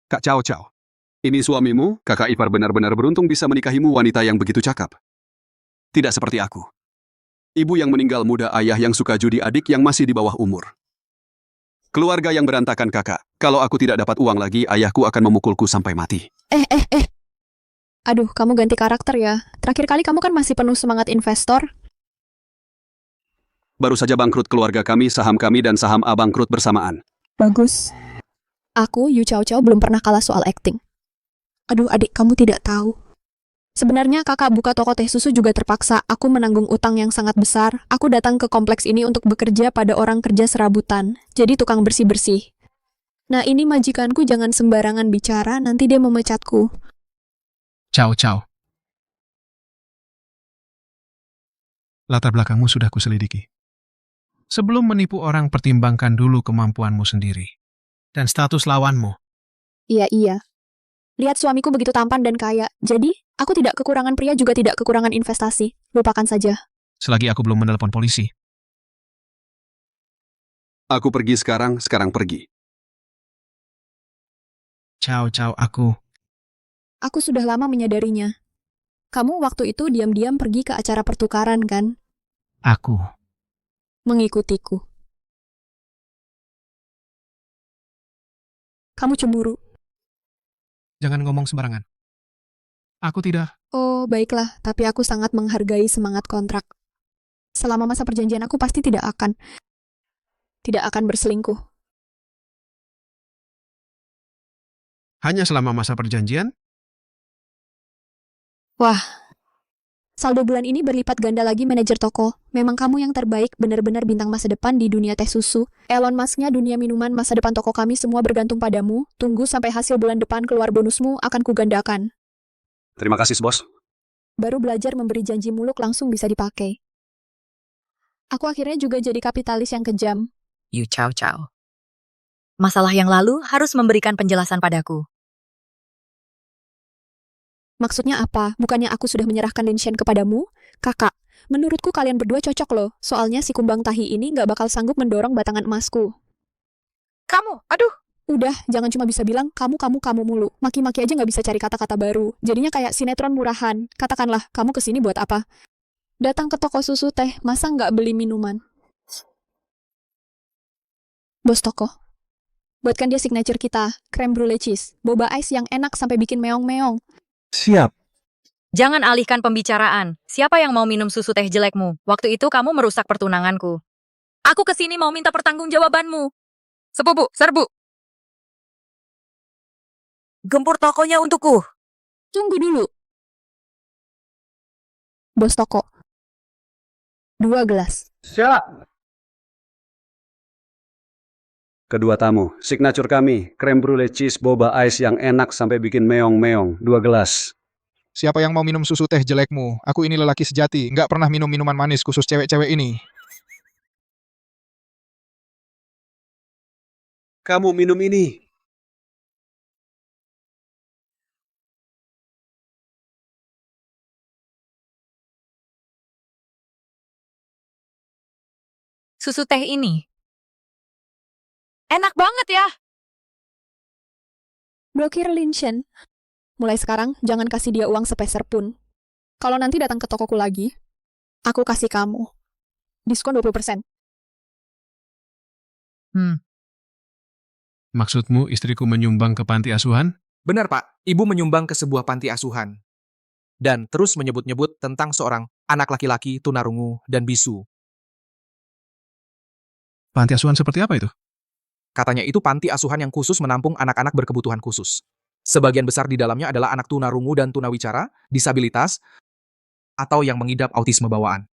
Kak Chow Chow. Ini suamimu, kakak ipar benar-benar beruntung bisa menikahimu wanita yang begitu cakap. Tidak seperti aku. Ibu yang meninggal muda, ayah yang suka judi, adik yang masih di bawah umur. Keluarga yang berantakan kakak. Kalau aku tidak dapat uang lagi, ayahku akan memukulku sampai mati. Aduh, kamu ganti karakter ya. Terakhir kali kamu kan masih penuh semangat investor. Baru saja bangkrut keluarga kami, saham kami dan saham A bangkrut bersamaan. Bagus. Aku, Yu Chow Chow, belum pernah kalah soal acting. Aduh, adik, kamu tidak tahu. Sebenarnya kakak buka toko teh susu juga terpaksa. Aku menanggung utang yang sangat besar. Aku datang ke kompleks ini untuk bekerja pada orang kerja serabutan. Jadi tukang bersih-bersih. Nah, ini majikanku, jangan sembarangan bicara, nanti dia memecatku. Chow Chow. Latar belakangmu sudah kuselidiki. Sebelum menipu orang, pertimbangkan dulu kemampuanmu sendiri. Dan status lawanmu. Iya. Lihat suamiku begitu tampan dan kaya. Jadi, aku tidak kekurangan pria, juga tidak kekurangan investasi. Lupakan saja. Selagi aku belum menelepon polisi. Aku pergi sekarang pergi. Chow Chow, aku. Aku sudah lama menyadarinya. Kamu waktu itu diam-diam pergi ke acara pertukaran, kan? Aku. Mengikutiku. Kamu cemburu. Jangan ngomong sembarangan. Aku tidak. Oh, baiklah, tapi aku sangat menghargai semangat kontrak. Selama masa perjanjian aku pasti tidak akan berselingkuh. Hanya selama masa perjanjian? Wah, saldo bulan ini berlipat ganda lagi, manajer toko. Memang kamu yang terbaik, benar-benar bintang masa depan di dunia teh susu. Elon Musk-nya dunia minuman, masa depan toko kami semua bergantung padamu. Tunggu sampai hasil bulan depan keluar, bonusmu akan kugandakan. Terima kasih, bos. Baru belajar memberi janji muluk langsung bisa dipakai. Aku akhirnya juga jadi kapitalis yang kejam. Yu Chow Chow. Masalah yang lalu harus memberikan penjelasan padaku. Maksudnya apa? Bukannya aku sudah menyerahkan Linshen kepadamu? Kakak, menurutku kalian berdua cocok loh. Soalnya si kumbang tahi ini nggak bakal sanggup mendorong batangan emasku. Kamu, aduh. Udah, jangan cuma bisa bilang kamu mulu. Maki-maki aja nggak bisa cari kata-kata baru. Jadinya kayak sinetron murahan. Katakanlah, kamu kesini buat apa? Datang ke toko susu teh, masa nggak beli minuman? Bos toko, buatkan dia signature kita, creme brulee cheese, boba ice yang enak sampai bikin meong-meong. Siap. Jangan alihkan pembicaraan. Siapa yang mau minum susu teh jelekmu? Waktu itu kamu merusak pertunanganku. Aku kesini mau minta pertanggungjawabanmu. Sepupu, serbu. Gempur tokonya untukku. Tunggu dulu. Bos toko. 2 gelas. Siap. Kedua tamu, signature kami, creme brulee cheese boba ice yang enak sampai bikin meong-meong, 2 gelas. Siapa yang mau minum susu teh jelekmu? Aku ini lelaki sejati, nggak pernah minum minuman manis khusus cewek-cewek ini. Kamu minum ini. Susu teh ini. Enak banget ya. Blokir Linshen. Mulai sekarang, jangan kasih dia uang sepeser pun. Kalau nanti datang ke tokoku lagi, aku kasih kamu diskon 20%. Maksudmu istriku menyumbang ke panti asuhan? Benar, Pak. Ibu menyumbang ke sebuah panti asuhan. Dan terus menyebut-nyebut tentang seorang anak laki-laki tunarungu dan bisu. Panti asuhan seperti apa itu? Katanya itu panti asuhan yang khusus menampung anak-anak berkebutuhan khusus. Sebagian besar di dalamnya adalah anak tunarungu dan tunawicara, disabilitas, atau yang mengidap autisme bawaan.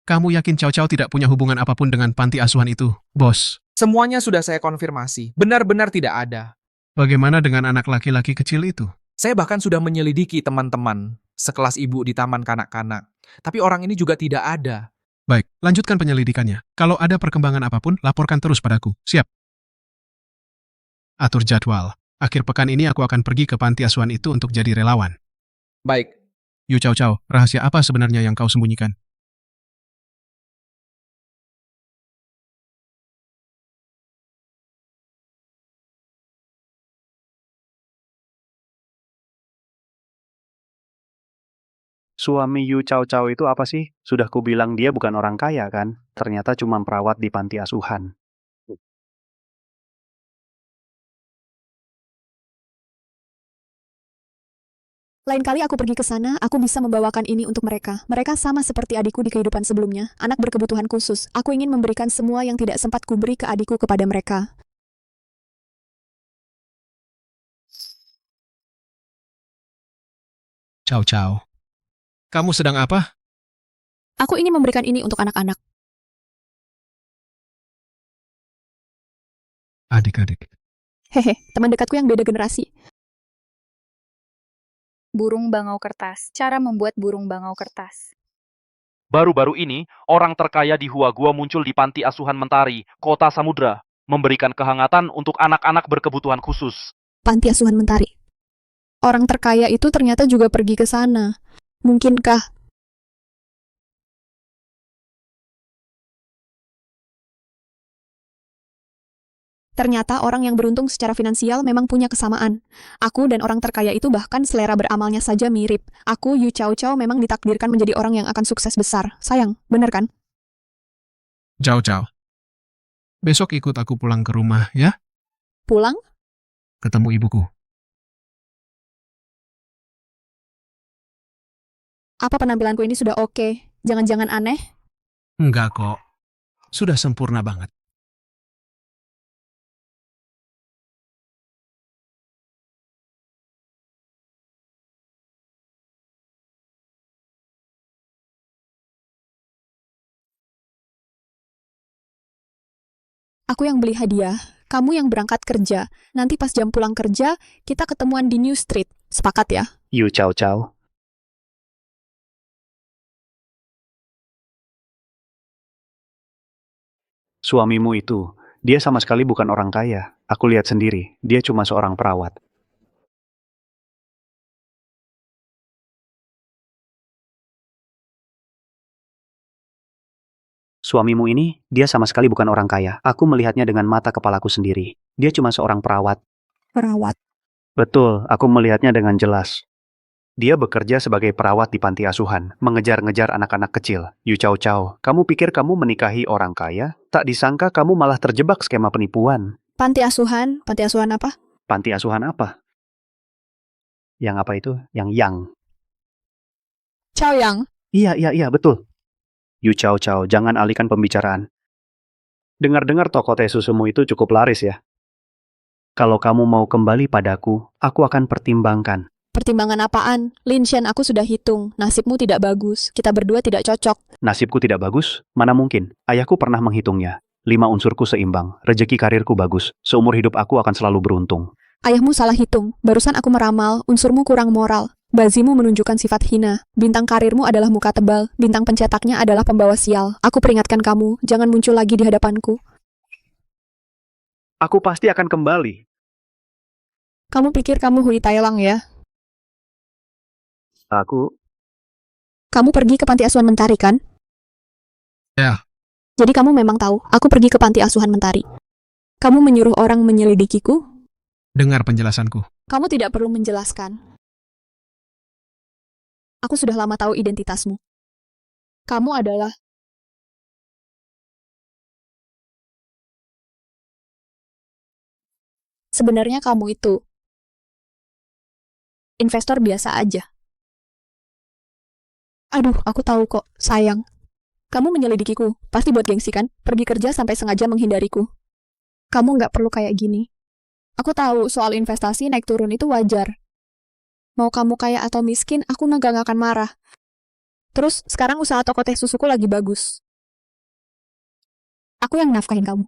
Kamu yakin Chow Chow tidak punya hubungan apapun dengan panti asuhan itu, bos? Semuanya sudah saya konfirmasi. Benar-benar tidak ada. Bagaimana dengan anak laki-laki kecil itu? Saya bahkan sudah menyelidiki teman-teman sekelas ibu di taman kanak-kanak. Tapi orang ini juga tidak ada. Baik, lanjutkan penyelidikannya. Kalau ada perkembangan apapun, laporkan terus padaku. Siap. Atur jadwal. Akhir pekan ini aku akan pergi ke panti asuhan itu untuk jadi relawan. Baik. Yu Chow Chow, rahasia apa sebenarnya yang kau sembunyikan? Suami Yu Chow Chow itu apa sih? Sudah kubilang dia bukan orang kaya kan? Ternyata cuma perawat di panti asuhan. Lain kali aku pergi ke sana, aku bisa membawakan ini untuk mereka. Mereka sama seperti adikku di kehidupan sebelumnya, anak berkebutuhan khusus. Aku ingin memberikan semua yang tidak sempat kuberi ke adikku kepada mereka. Chow Chow. Kamu sedang apa? Aku ingin memberikan ini untuk anak-anak. Adik-adik. Hehe, teman dekatku yang beda generasi. Burung bangau kertas. Cara membuat burung bangau kertas. Baru-baru ini, orang terkaya di Huagua muncul di panti asuhan Mentari, Kota Samudra, memberikan kehangatan untuk anak-anak berkebutuhan khusus. Panti asuhan Mentari. Orang terkaya itu ternyata juga pergi ke sana. Mungkinkah? Ternyata orang yang beruntung secara finansial memang punya kesamaan. Aku dan orang terkaya itu bahkan selera beramalnya saja mirip. Aku, Yu Chow Chow, memang ditakdirkan menjadi orang yang akan sukses besar. Sayang, bener kan? Chow Chow. Besok ikut aku pulang ke rumah, ya? Pulang? Ketemu ibuku. Apa penampilanku ini sudah oke? Jangan-jangan aneh? Enggak kok. Sudah sempurna banget. Aku yang beli hadiah, kamu yang berangkat kerja. Nanti pas jam pulang kerja, kita ketemuan di New Street. Sepakat ya? Yu Chow Chow. Suamimu itu, dia sama sekali bukan orang kaya. Aku lihat sendiri, dia cuma seorang perawat. Suamimu ini, dia sama sekali bukan orang kaya. Aku melihatnya dengan mata kepalaku sendiri. Dia cuma seorang perawat. Perawat. Betul, aku melihatnya dengan jelas. Dia bekerja sebagai perawat di panti asuhan, mengejar-ngejar anak-anak kecil. Yu Chow Chow, kamu pikir kamu menikahi orang kaya? Tak disangka kamu malah terjebak skema penipuan. Panti asuhan apa? Panti asuhan apa? Yang apa itu? Yang. Chow Yang. Iya, betul. Yu Chow Chow, jangan alihkan pembicaraan. Dengar-dengar toko teh susumu itu cukup laris ya. Kalau kamu mau kembali padaku, aku akan pertimbangkan. Pertimbangan apaan? Lin Shen, aku sudah hitung. Nasibmu tidak bagus. Kita berdua tidak cocok. Nasibku tidak bagus? Mana mungkin? Ayahku pernah menghitungnya. 5 unsurku seimbang. Rezeki karirku bagus. Seumur hidup aku akan selalu beruntung. Ayahmu salah hitung. Barusan aku meramal, unsurmu kurang moral. Bazimu menunjukkan sifat hina. Bintang karirmu adalah muka tebal. Bintang pencetaknya adalah pembawa sial. Aku peringatkan kamu, jangan muncul lagi di hadapanku. Aku pasti akan kembali. Kamu pikir kamu Hui Tailang ya? Kamu pergi ke panti asuhan Mentari kan? Ya. Jadi kamu memang tahu, aku pergi ke panti asuhan Mentari. Kamu menyuruh orang menyelidikiku? Dengar penjelasanku. Kamu tidak perlu menjelaskan. Aku sudah lama tahu identitasmu. Kamu adalah... Sebenarnya kamu itu... investor biasa aja. Aduh, aku tahu kok, sayang. Kamu menyelidikiku, pasti buat gengsi kan? Pergi kerja sampai sengaja menghindariku. Kamu nggak perlu kayak gini. Aku tahu soal investasi naik turun itu wajar. Mau kamu kaya atau miskin, aku nggak akan marah. Terus, sekarang usaha toko teh susuku lagi bagus. Aku yang nafkahin kamu.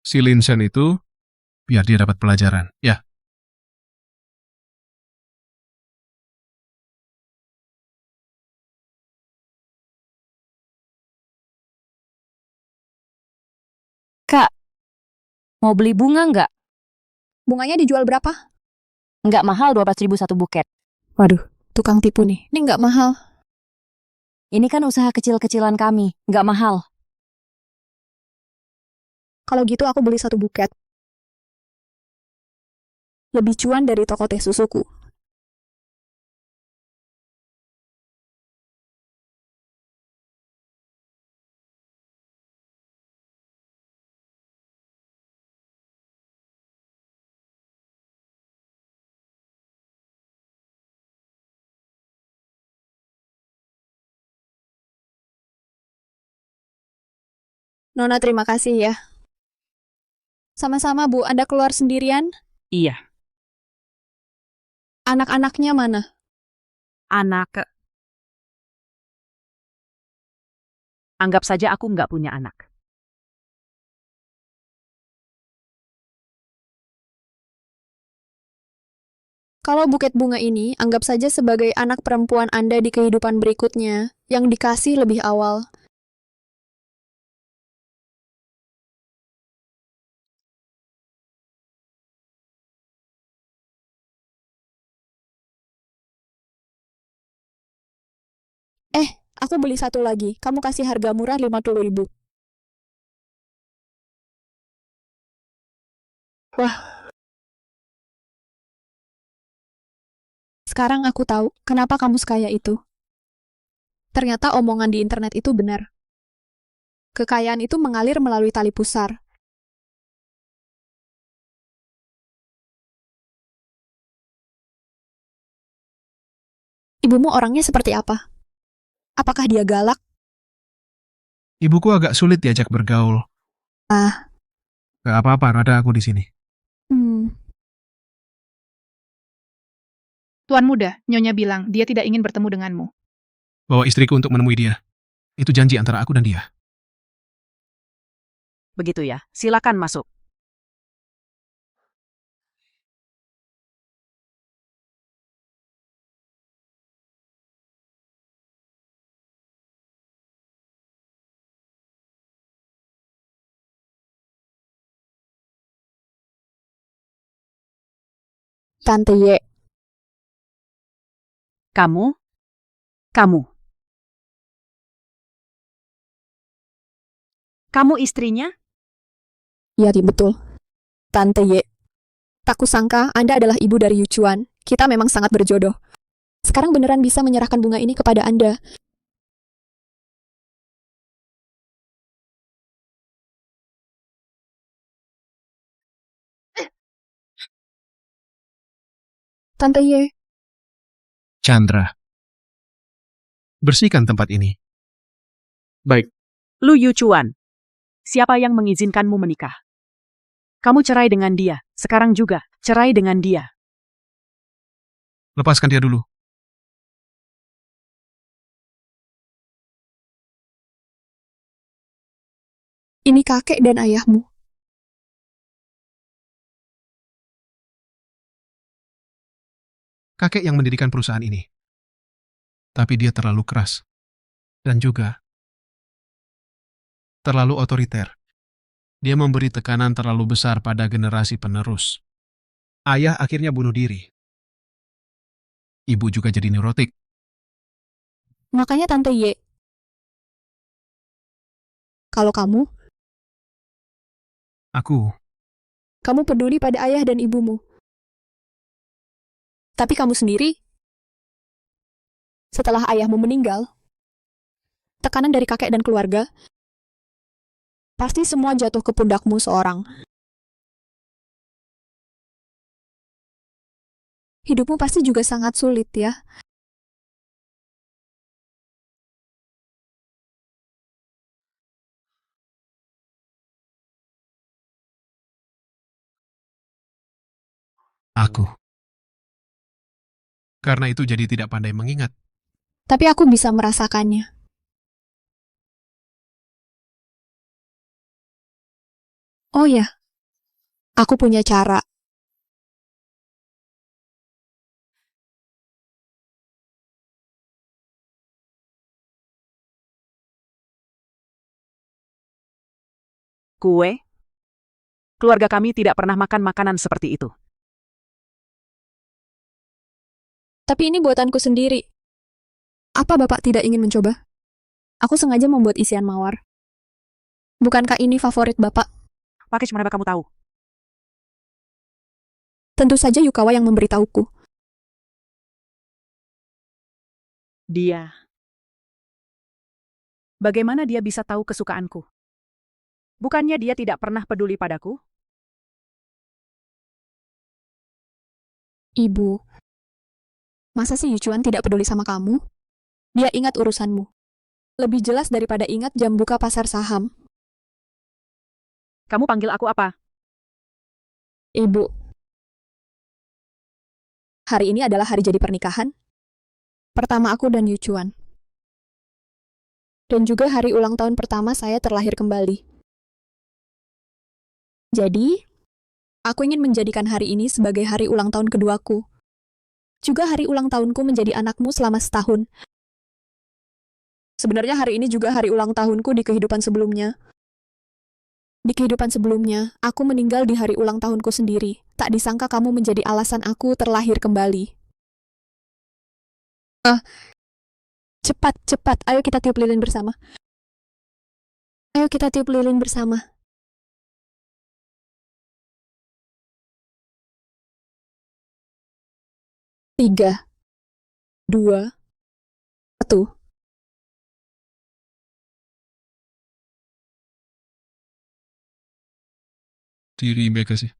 Si Linsen itu, biar dia dapat pelajaran, ya. Kak, mau beli bunga nggak? Bunganya dijual berapa? Nggak mahal, 12.000 satu buket. Waduh, tukang tipu nih. Ini nggak mahal. Ini kan usaha kecil-kecilan kami, nggak mahal. Kalau gitu aku beli 1 buket. Lebih cuan dari toko teh susuku. Nona, terima kasih ya. Sama-sama, Bu. Anda keluar sendirian? Iya. Anak-anaknya mana? Anggap saja aku nggak punya anak. Kalau buket bunga ini, anggap saja sebagai anak perempuan Anda di kehidupan berikutnya, yang dikasih lebih awal. Aku beli 1 lagi. Kamu kasih harga murah 50.000. Wah. Sekarang aku tahu kenapa kamu sekaya itu. Ternyata omongan di internet itu benar. Kekayaan itu mengalir melalui tali pusar. Ibumu orangnya seperti apa? Apakah dia galak? Ibuku agak sulit diajak bergaul. Gak apa-apa, ada aku di sini. Tuan muda, Nyonya bilang dia tidak ingin bertemu denganmu. Bawa istriku untuk menemui dia. Itu janji antara aku dan dia. Begitu ya, silakan masuk. Tante Ye. Kamu? Kamu istrinya? Iya, betul. Tante Ye. Tak kusangka Anda adalah ibu dari Yuchuan. Kita memang sangat berjodoh. Sekarang beneran bisa menyerahkan bunga ini kepada Anda. Tante Ye. Chandra. Bersihkan tempat ini. Baik. Lu Yuchuan. Siapa yang mengizinkanmu menikah? Kamu cerai dengan dia. Sekarang juga, cerai dengan dia. Lepaskan dia dulu. Ini kakek dan ayahmu. Kakek yang mendirikan perusahaan ini. Tapi dia terlalu keras. Dan juga terlalu otoriter. Dia memberi tekanan terlalu besar pada generasi penerus. Ayah akhirnya bunuh diri. Ibu juga jadi neurotik. Makanya Tante Ye. Kalau kamu peduli pada ayah dan ibumu. Tapi kamu sendiri, setelah ayahmu meninggal, tekanan dari kakek dan keluarga, pasti semua jatuh ke pundakmu seorang. Hidupmu pasti juga sangat sulit ya. Aku. Karena itu jadi tidak pandai mengingat. Tapi aku bisa merasakannya. Oh ya, aku punya cara. Kue? Keluarga kami tidak pernah makan makanan seperti itu. Tapi ini buatanku sendiri. Apa Bapak tidak ingin mencoba? Aku sengaja membuat isian mawar. Bukankah ini favorit Bapak? Pakai mana kamu tahu? Tentu saja Yukawa yang memberitahuku. Dia. Bagaimana dia bisa tahu kesukaanku? Bukannya dia tidak pernah peduli padaku? Ibu, masa sih Yuchuan tidak peduli sama kamu? Dia ingat urusanmu. Lebih jelas daripada ingat jam buka pasar saham. Kamu panggil aku apa? Ibu, hari ini adalah hari jadi pernikahan. Pertama aku dan Yuchuan. Dan juga hari ulang tahun pertama saya terlahir kembali. Jadi, aku ingin menjadikan hari ini sebagai hari ulang tahun keduaku. Juga hari ulang tahunku menjadi anakmu selama setahun. Sebenarnya hari ini juga hari ulang tahunku di kehidupan sebelumnya. Di kehidupan sebelumnya, aku meninggal di hari ulang tahunku sendiri. Tak disangka kamu menjadi alasan aku terlahir kembali. Cepat, cepat. Ayo kita tiup lilin bersama. Ayo kita tiup lilin bersama. Tiga, dua, satu. Terima kasih.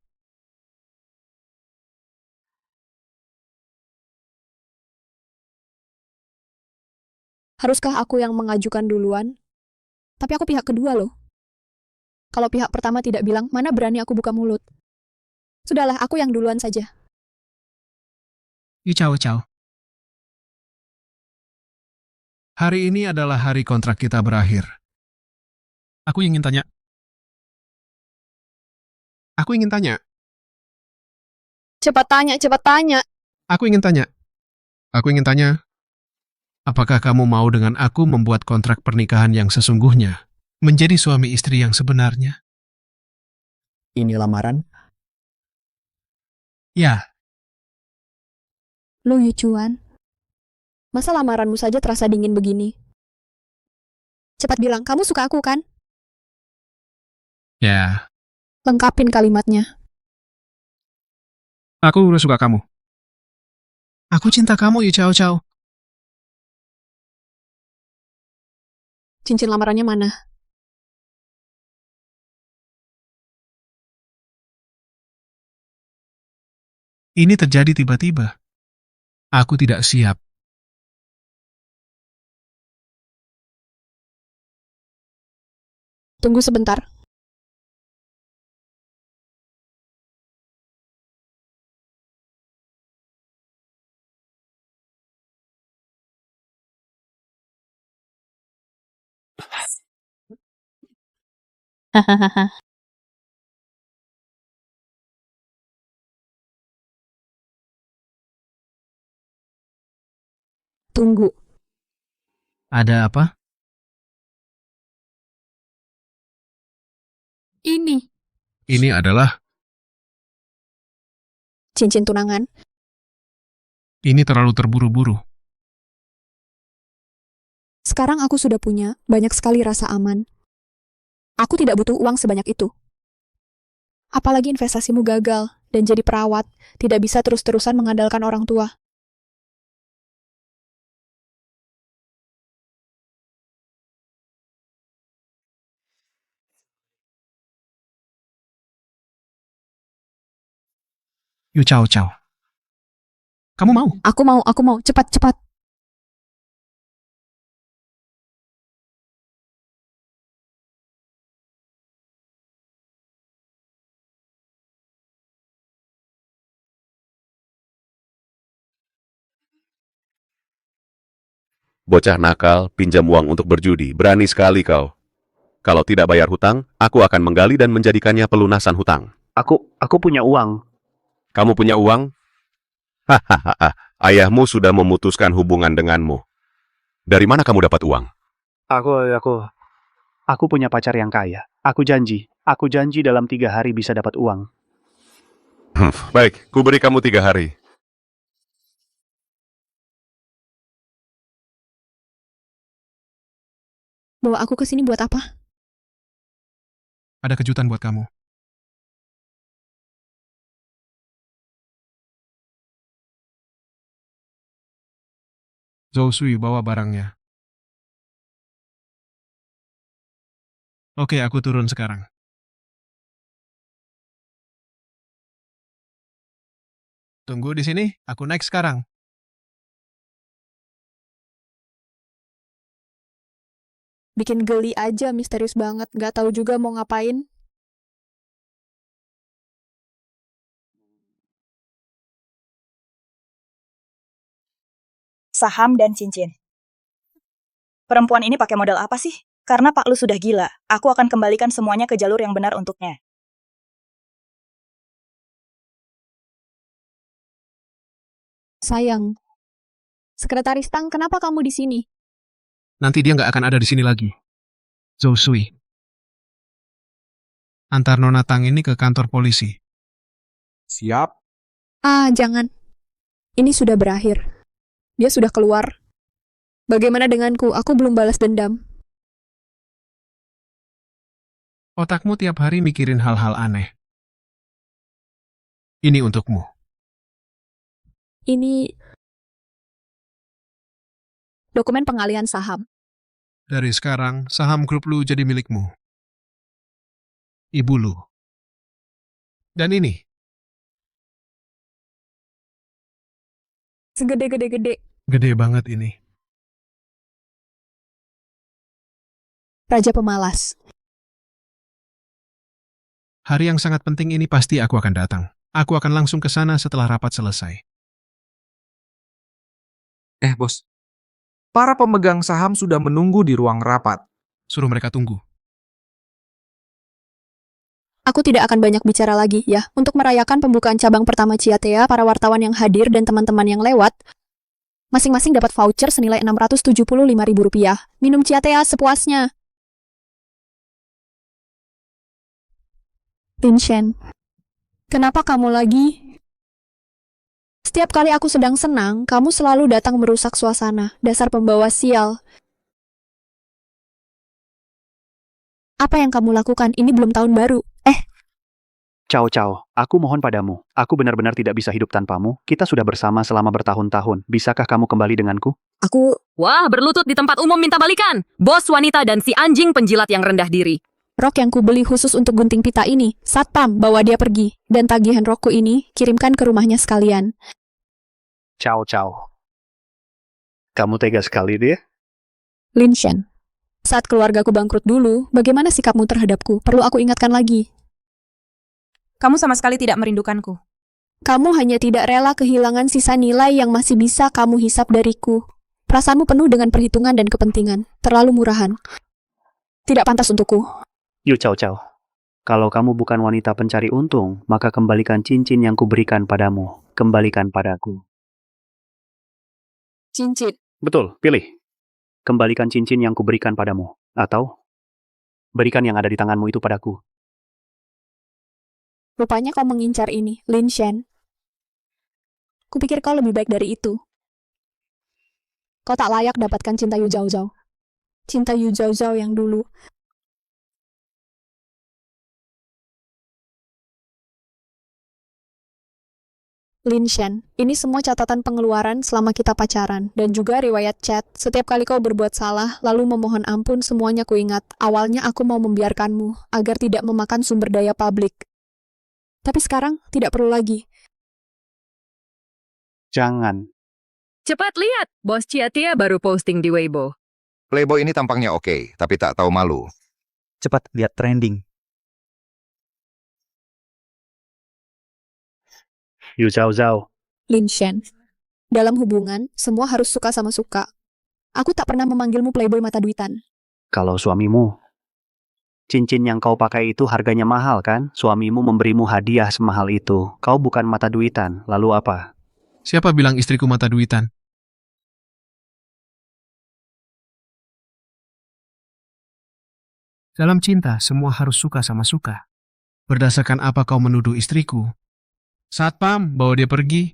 Haruskah aku yang mengajukan duluan? Tapi aku pihak kedua loh. Kalau pihak pertama tidak bilang, mana berani aku buka mulut. Sudahlah, aku yang duluan saja. Ciao, ciao. Hari ini adalah hari kontrak kita berakhir. Aku ingin tanya. Cepat tanya, cepat tanya. Aku ingin tanya. Apakah kamu mau dengan aku membuat kontrak pernikahan yang sesungguhnya? Menjadi suami istri yang sebenarnya? Ini lamaran? Ya. Lu Yuchuan, masa lamaranmu saja terasa dingin begini? Cepat bilang, kamu suka aku kan? Ya. Lengkapin kalimatnya. Aku udah suka kamu. Aku cinta kamu, Yu Cao Cao. Cincin lamarannya mana? Ini terjadi tiba-tiba. Aku tidak siap. Tunggu sebentar. Hahaha. Tunggu. Ada apa? Ini adalah... Cincin tunangan. Ini terlalu terburu-buru. Sekarang aku sudah punya banyak sekali rasa aman. Aku tidak butuh uang sebanyak itu. Apalagi investasimu gagal dan jadi perawat, tidak bisa terus-terusan mengandalkan orang tua. Yu Cao Cao. Kamu mau? Aku mau. Cepat. Bocah nakal, pinjam uang untuk berjudi. Berani sekali kau. Kalau tidak bayar hutang, aku akan menggali dan menjadikannya pelunasan hutang. Aku punya uang. Kamu punya uang? Hahaha, ayahmu sudah memutuskan hubungan denganmu. Dari mana kamu dapat uang? Aku punya pacar yang kaya. Aku janji dalam 3 hari bisa dapat uang. Baik, ku beri kamu 3 hari. Bawa aku ke sini buat apa? Ada kejutan buat kamu. Zhou Sui bawa barangnya. Oke, aku turun sekarang. Tunggu di sini, aku naik sekarang. Bikin geli aja, misterius banget. Gak tahu juga mau ngapain. Saham dan cincin. Perempuan ini pakai modal apa sih? Karena Pak Lu sudah gila, aku akan kembalikan semuanya ke jalur yang benar untuknya. Sayang. Sekretaris Tang, kenapa kamu di sini? Nanti dia nggak akan ada di sini lagi. Zhou Sui. Antar Nona Tang ini ke kantor polisi. Siap. Jangan. Ini sudah berakhir. Dia sudah keluar. Bagaimana denganku? Aku belum balas dendam. Otakmu tiap hari mikirin hal-hal aneh. Ini untukmu. Ini dokumen pengalihan saham. Dari sekarang, saham grup Lu jadi milikmu. Ibu Lu. Dan ini. Segede-gede-gede. Gede banget ini. Raja pemalas. Hari yang sangat penting ini pasti aku akan datang. Aku akan langsung ke sana setelah rapat selesai. Bos. Para pemegang saham sudah menunggu di ruang rapat. Suruh mereka tunggu. Aku tidak akan banyak bicara lagi, ya. Untuk merayakan pembukaan cabang pertama Ciatea, para wartawan yang hadir dan teman-teman yang lewat, masing-masing dapat voucher senilai Rp675.000. Minum Ciatea sepuasnya. Lin Shen, kenapa kamu lagi? Setiap kali aku sedang senang, kamu selalu datang merusak suasana. Dasar pembawa sial. Apa yang kamu lakukan? Ini belum tahun baru. Cao, aku mohon padamu. Aku benar-benar tidak bisa hidup tanpamu. Kita sudah bersama selama bertahun-tahun. Bisakah kamu kembali denganku? Wah, berlutut di tempat umum minta balikan. Bos wanita dan si anjing penjilat yang rendah diri. Rok yang kubeli khusus untuk gunting pita ini, satpam bawa dia pergi. Dan tagihan rokku ini, kirimkan ke rumahnya sekalian. Cao. Kamu tega sekali dia. Lin Shen, saat keluargaku bangkrut dulu, bagaimana sikapmu terhadapku? Perlu aku ingatkan lagi. Kamu sama sekali tidak merindukanku. Kamu hanya tidak rela kehilangan sisa nilai yang masih bisa kamu hisap dariku. Perasaanmu penuh dengan perhitungan dan kepentingan. Terlalu murahan. Tidak pantas untukku. Yu Cao. Kalau kamu bukan wanita pencari untung, maka kembalikan cincin yang kuberikan padamu. Kembalikan padaku. Cincin. Betul, pilih. Kembalikan cincin yang kuberikan padamu. Atau, berikan yang ada di tanganmu itu padaku. Rupanya kau mengincar ini, Lin Shen. Kupikir kau lebih baik dari itu. Kau tak layak dapatkan cinta Yu Zhao Zhao. Cinta Yu Zhao Zhao yang dulu. Lin Shen, ini semua catatan pengeluaran selama kita pacaran, dan juga riwayat chat. Setiap kali kau berbuat salah, lalu memohon ampun, semuanya kuingat. Awalnya aku mau membiarkanmu, agar tidak memakan sumber daya publik. Tapi sekarang, tidak perlu lagi. Jangan. Cepat lihat, Bos Ciatia baru posting di Weibo. Playboy ini tampangnya oke, tapi tak tahu malu. Cepat lihat trending. Yu Zhao Zhao. Lin Shen. Dalam hubungan, semua harus suka sama suka. Aku tak pernah memanggilmu playboy mata duitan. Kalau suamimu, cincin yang kau pakai itu harganya mahal kan? Suamimu memberimu hadiah semahal itu. Kau bukan mata duitan, lalu apa? Siapa bilang istriku mata duitan? Dalam cinta, semua harus suka sama suka. Berdasarkan apa kau menuduh istriku? Satpam, bawa dia pergi.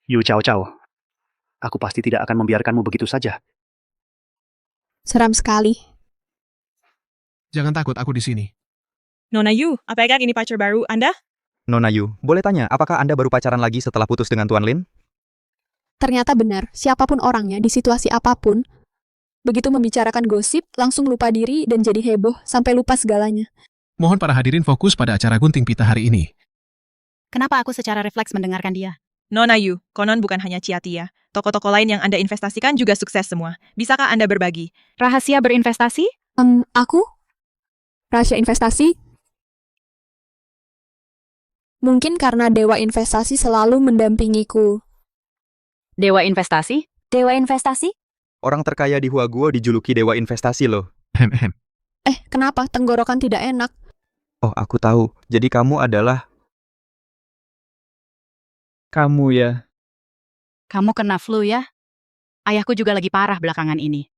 Yu Chao Chao. Aku pasti tidak akan membiarkanmu begitu saja. Seram sekali. Jangan takut, aku di sini. Nona Yu, apakah ini pacar baru Anda? Nona Yu, boleh tanya, apakah Anda baru pacaran lagi setelah putus dengan Tuan Lin? Ternyata benar, siapapun orangnya, di situasi apapun, begitu membicarakan gosip, langsung lupa diri dan jadi heboh, sampai lupa segalanya. Mohon para hadirin fokus pada acara gunting pita hari ini. Kenapa aku secara refleks mendengarkan dia? Nona Yu, konon bukan hanya Ciatia. Toko-toko lain yang Anda investasikan juga sukses semua. Bisakah Anda berbagi? Rahasia berinvestasi? Aku? Rahasia investasi? Mungkin karena dewa investasi selalu mendampingiku. Dewa investasi? Dewa investasi? Orang terkaya di Huaguo dijuluki dewa investasi loh. Kenapa? Tenggorokan tidak enak. Oh, aku tahu. Jadi kamu adalah... Kamu ya. Kamu kena flu ya? Ayahku juga lagi parah belakangan ini.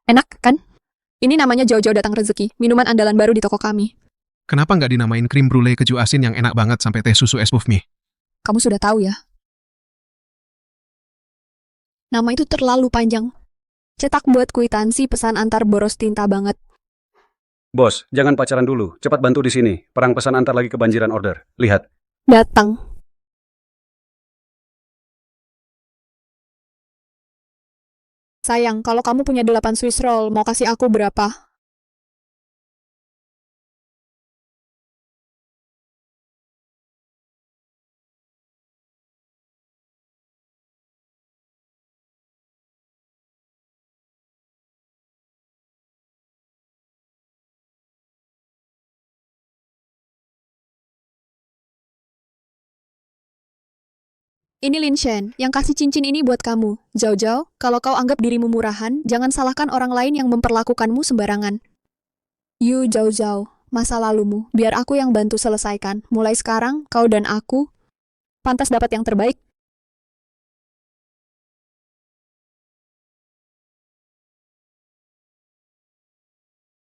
Enak, kan? Ini namanya jauh-jauh datang rezeki, minuman andalan baru di toko kami. Kenapa nggak dinamain krim brulee keju asin yang enak banget sampai teh susu es puff mie? Kamu sudah tahu ya? Nama itu terlalu panjang. Cetak buat kwitansi pesan antar boros tinta banget. Bos, jangan pacaran dulu. Cepat bantu di sini. Perang pesan antar lagi kebanjiran order. Lihat. Datang. Sayang, kalau kamu punya 8 Swiss roll, mau kasih aku berapa? Ini Lin Shen, yang kasih cincin ini buat kamu. Zhao Zhao, kalau kau anggap dirimu murahan, jangan salahkan orang lain yang memperlakukanmu sembarangan. Yu Zhao Zhao, masa lalumu, biar aku yang bantu selesaikan. Mulai sekarang, kau dan aku pantas dapat yang terbaik.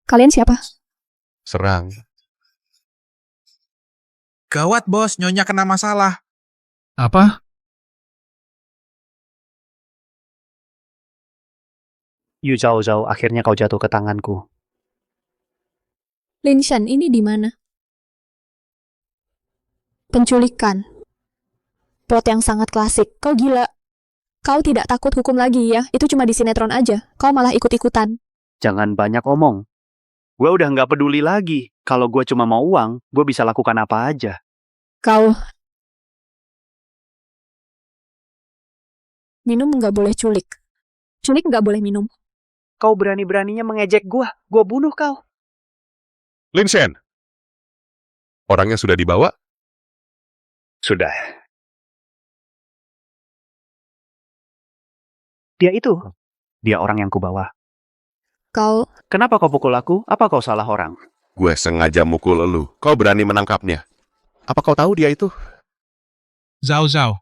Kalian siapa? Serang. Gawat bos, Nyonya kena masalah. Apa? Yu Zhao Zhao, akhirnya kau jatuh ke tanganku. Lin Shen, ini di mana? Penculikan. Plot yang sangat klasik. Kau gila. Kau tidak takut hukum lagi ya? Itu cuma di sinetron aja. Kau malah ikut-ikutan. Jangan banyak omong. Gue udah nggak peduli lagi. Kalau gue cuma mau uang, gue bisa lakukan apa aja. Kau... Minum nggak boleh culik. Culik nggak boleh minum. Kau berani-beraninya mengejek gue bunuh kau. Lin Shen. Orangnya sudah dibawa? Sudah. Dia itu. Dia orang yang kubawa. Kau... Kenapa kau pukul aku? Apa kau salah orang? Gue sengaja mukul elu. Kau berani menangkapnya. Apa kau tahu dia itu? Zhao Zhao.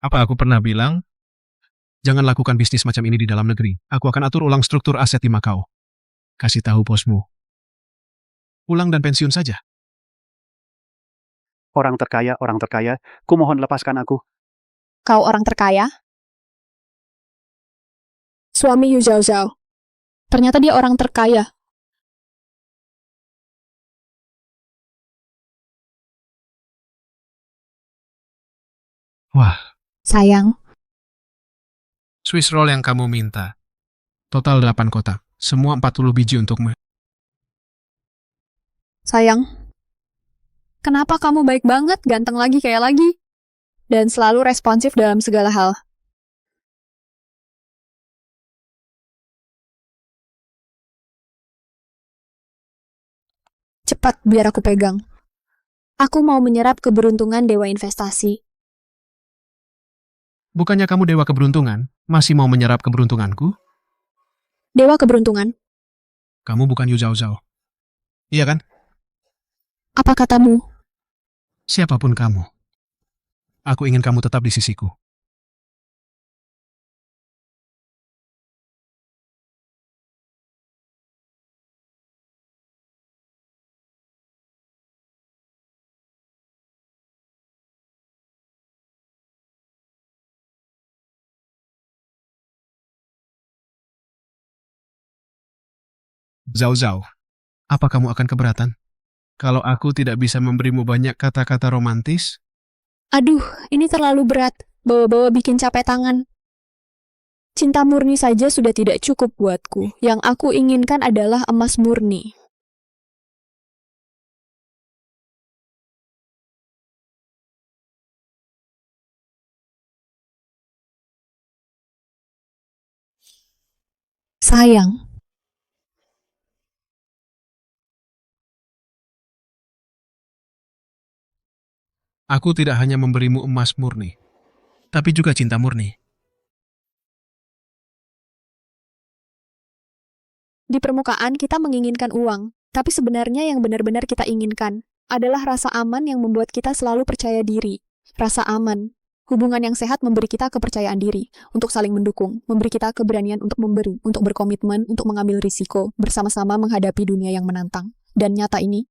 Apa aku pernah bilang? Jangan lakukan bisnis macam ini di dalam negeri. Aku akan atur ulang struktur aset di Makau. Kasih tahu bosmu. Pulang dan pensiun saja. Orang terkaya, kumohon lepaskan aku. Kau orang terkaya? Suami Yu Zhao Zhao. Ternyata dia orang terkaya. Wah, Sayang, Swiss roll yang kamu minta. Total 8 kotak. Semua 40 biji untukmu. sayang. Kenapa kamu baik banget, ganteng lagi kayak lagi? Dan selalu responsif dalam segala hal. Cepat, biar aku pegang. Aku mau menyerap keberuntungan dewa investasi. Bukannya kamu dewa keberuntungan? Masih mau menyerap keberuntunganku? Dewa keberuntungan, Kamu bukan Yu Zhao Zhao. Iya kan? apa katamu? Siapapun kamu. Aku ingin kamu tetap di sisiku. Zhao Zhao, apa kamu akan keberatan? Kalau aku tidak bisa memberimu banyak kata-kata romantis? Aduh, ini terlalu berat. Bawa-bawa bikin capek tangan. Cinta murni saja sudah tidak cukup buatku. Yang aku inginkan adalah emas murni. Sayang. Aku tidak hanya memberimu emas murni, tapi juga cinta murni. Di permukaan kita menginginkan uang, tapi sebenarnya yang benar-benar kita inginkan adalah rasa aman yang membuat kita selalu percaya diri. Rasa aman. Hubungan yang sehat memberi kita kepercayaan diri untuk saling mendukung, memberi kita keberanian untuk memberi, untuk berkomitmen, untuk mengambil risiko, bersama-sama menghadapi dunia yang menantang. Dan nyata ini